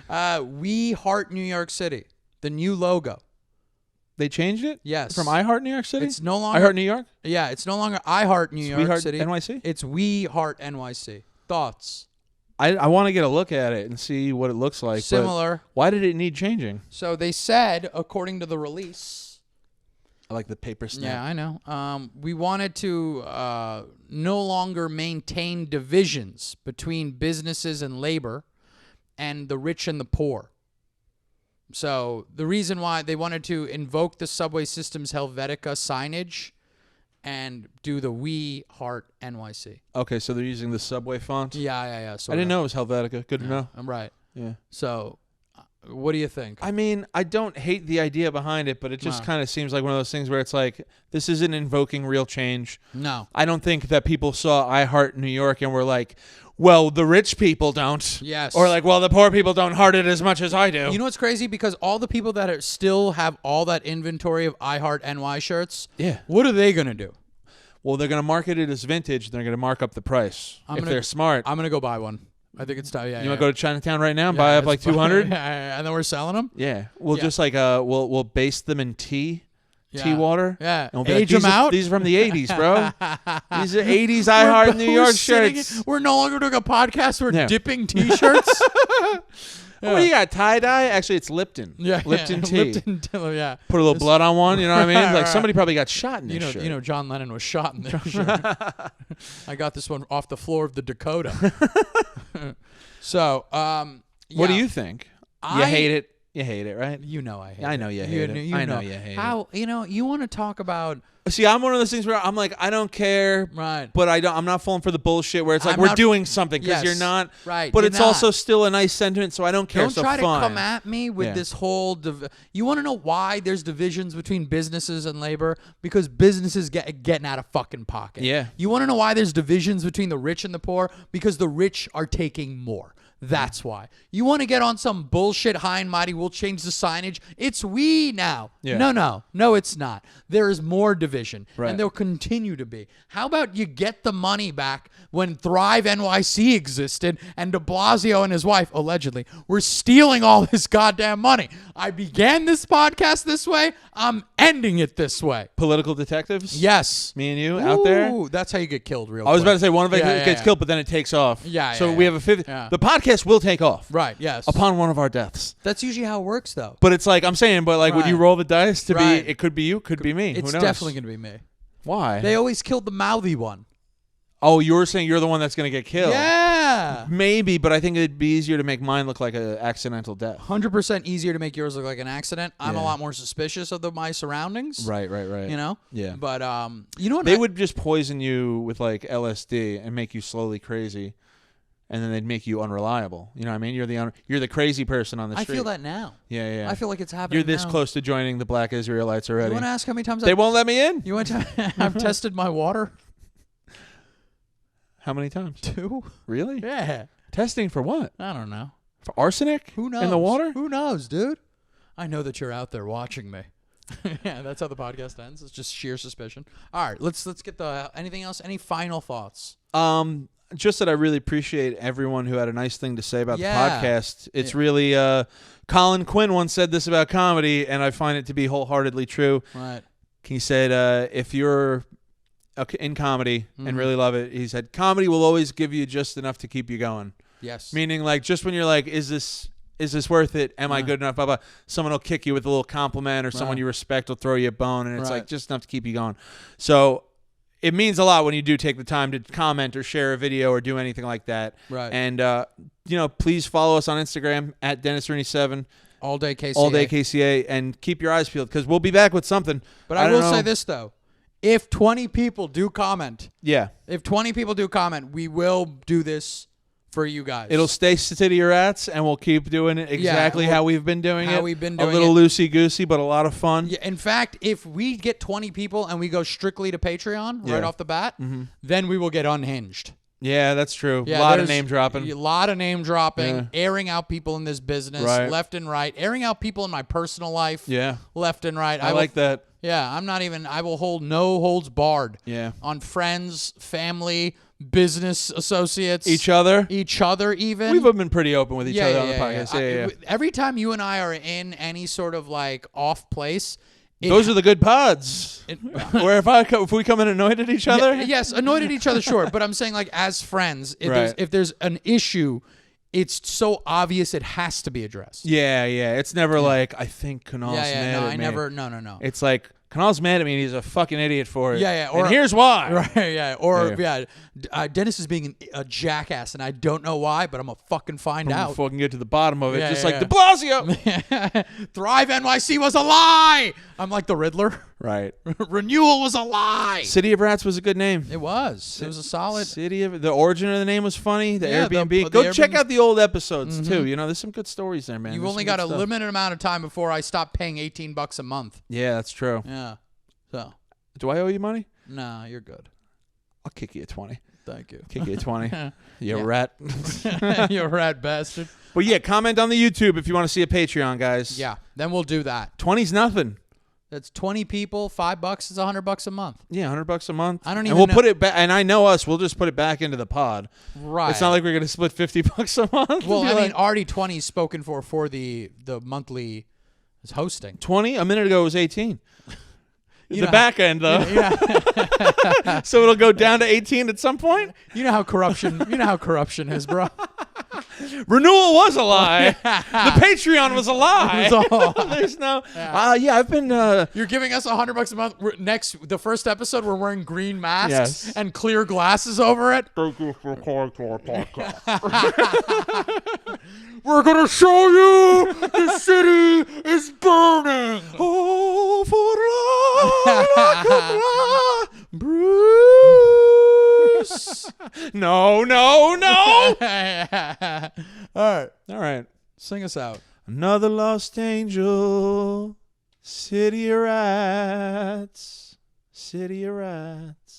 We Heart New York City. The new logo. They changed it? Yes. From I Heart New York City? It's no longer I Heart New York? Yeah, it's no longer I Heart New York City. NYC? It's We Heart NYC. Thoughts? I want to get a look at it and see what it looks like. Similar. Why did it need changing? So they said, according to the release. I like the paper snap. Yeah, I know. We wanted to no longer maintain divisions between businesses and labor and the rich and the poor. So the reason why they wanted to invoke the subway system's Helvetica signage and do the We Heart NYC. Okay, so they're using the subway font? Yeah. I didn't know it was Helvetica. Good to know. I'm right. Yeah. So what do you think? I mean, I don't hate the idea behind it, but it just kind of seems like one of those things where it's like, this isn't invoking real change. No. I don't think that people saw I Heart New York and were like, well, the rich people don't. Yes. Or like, well, the poor people don't heart it as much as I do. You know what's crazy? Because all the people that still have all that inventory of I Heart NY shirts, what are they going to do? Well, they're going to market it as vintage. They're going to mark up the price if they're smart. I'm going to go buy one. I think it's time. Yeah, you want to go to Chinatown right now and buy up like 200? And then we're selling them? Yeah. We'll just like, we'll baste them in tea. Tea water. Yeah. And we'll age them out. These are from the 80s, bro. These are 80s I Heart New York shirts. We're no longer doing a podcast. We're dipping T-shirts. Yeah. What do you got? Tie-dye? Actually, it's Lipton. Yeah. Lipton tea. Lipton, yeah. Put a little blood on one, you know what I mean? Like somebody probably got shot in this shirt. You know, John Lennon was shot in this shirt. I got this one off the floor of the Dakota. So, what do you think? You hate it? You hate it, right? You know I hate it. I know you hate it. I know you hate it. How, you want to talk about... See, I'm one of those things where I'm like, I don't care, right? But I'm not falling for the bullshit where it's like we're doing something because you're not, right? But it's also still a nice sentiment, so I don't care. Don't try to come at me with this whole. You want to know why there's divisions between businesses and labor? Because businesses getting out of fucking pocket. Yeah. You want to know why there's divisions between the rich and the poor? Because the rich are taking more. That's why. You want to get on some bullshit high and mighty, we'll change the signage. It's we now. Yeah. No, it's not. There is more division, right. And there'll continue to be. How about you get the money back when Thrive NYC existed and de Blasio and his wife, allegedly, were stealing all this goddamn money? I began this podcast this way. I'm ending it this way. Political detectives? Yes. Me and you out there? That's how you get killed real quick. I was about to say one of us gets killed, but then it takes off. Yeah. So we have a fifth. The podcast will take off. Right, yes. Upon one of our deaths. That's usually how it works, though. But it's like, I'm saying, but like, would you roll the dice to be, it could be you, could be me. It's Who knows? Definitely going to be me. Why? They always killed the mouthy one. Oh, you were saying you're the one that's going to get killed. Yeah. Maybe, but I think it'd be easier to make mine look like an accidental death. 100% easier to make yours look like an accident. I'm a lot more suspicious of my surroundings. Right. You know? Yeah. But, you know what? They would just poison you with like LSD and make you slowly crazy. And then they'd make you unreliable. You know what I mean? You're the crazy person on the street. I feel that now. Yeah. I feel like it's happening. You're this now. Close to joining the Black Israelites already. You want to ask how many times they won't let me in? You want to? I've tested my water. How many times? 2. Really? Yeah. Testing for what? I don't know. For arsenic? Who knows? In the water? Who knows, dude? I know that you're out there watching me. Yeah, that's how the podcast ends. It's just sheer suspicion. All right, let's get the anything else? Any final thoughts? Just that I really appreciate everyone who had a nice thing to say about the podcast. It's really Colin Quinn once said this about comedy, and I find it to be wholeheartedly true. Right. He said, if you're in comedy and really love it. He said, comedy will always give you just enough to keep you going. Yes. Meaning, like, just when you're like, is this worth it? Am I good enough? Blah, blah. Someone will kick you with a little compliment, or someone you respect will throw you a bone, and it's like just enough to keep you going. So it means a lot when you do take the time to comment or share a video or do anything like that. Right. And, please follow us on Instagram at dennisrooney7. All day KCA. All day KCA. And keep your eyes peeled because we'll be back with something. But I will say this, though. If 20 people do comment. Yeah. If 20 people do comment, we will do this for you guys. It'll stay City of Rats, and we'll keep doing it exactly how we've been doing it. A little loosey-goosey, but a lot of fun. Yeah, in fact, if we get 20 people and we go strictly to Patreon right off the bat, then we will get unhinged. Yeah, that's true. Yeah, a lot of name dropping. A lot of name dropping, airing out people in this business left and right, airing out people in my personal life left and right. I like that. Yeah, I will hold no holds barred on friends, family, business associates. Each other even. We've been pretty open with each other on the podcast. Yeah. Every time you and I are in any sort of like off place, those are the good pods. Where if we come in annoyed at each other? Yes, annoyed at each other, sure. But I'm saying, like, as friends, if there's an issue, it's so obvious it has to be addressed. Yeah. It's never like, I think Kunal's mad at me. No. It's like, Kunal's mad at me and he's a fucking idiot for it. Yeah. And here's why. Right, yeah. Or, Dennis is being a jackass and I don't know why, but I'm going to fucking find out. Fucking get to the bottom of it. Like de Blasio. Thrive NYC was a lie. I'm like the Riddler. Right. Renewal was a lie. City of Rats was a good name. It was. It was a solid. The origin of the name was funny. The Airbnb. Go check out the old episodes too. There's some good stories there, man. You've only got a limited amount of time before I stop paying $18 a month. Yeah, that's true. Yeah. So. Do I owe you money? No, you're good. I'll kick you a 20. Thank you. Kick you a 20. You rat. You rat bastard. But yeah, comment on the YouTube if you want to see a Patreon, guys. Yeah, then we'll do that. 20's nothing. That's 20 people, $5 is $100 a month. Yeah, $100 a month. I don't even. And we'll put it back. And I know us. We'll just put it back into the pod. Right. It's not like we're gonna split $50 a month. Well, I mean, already 20 is spoken for the monthly hosting. 20 a minute ago was 18. The back end, though. Yeah. So it'll go down to 18 at some point. You know how corruption is, bro. Renewal was a lie. The Patreon was a lie. There's no. I've been. You're giving us $100 a month. The first episode, we're wearing green masks and clear glasses over it. Thank you for calling to our podcast. We're gonna show you the city is burning. Oh, for Bruce. No. All right. Sing us out. Another lost angel. City of Rats. City of Rats.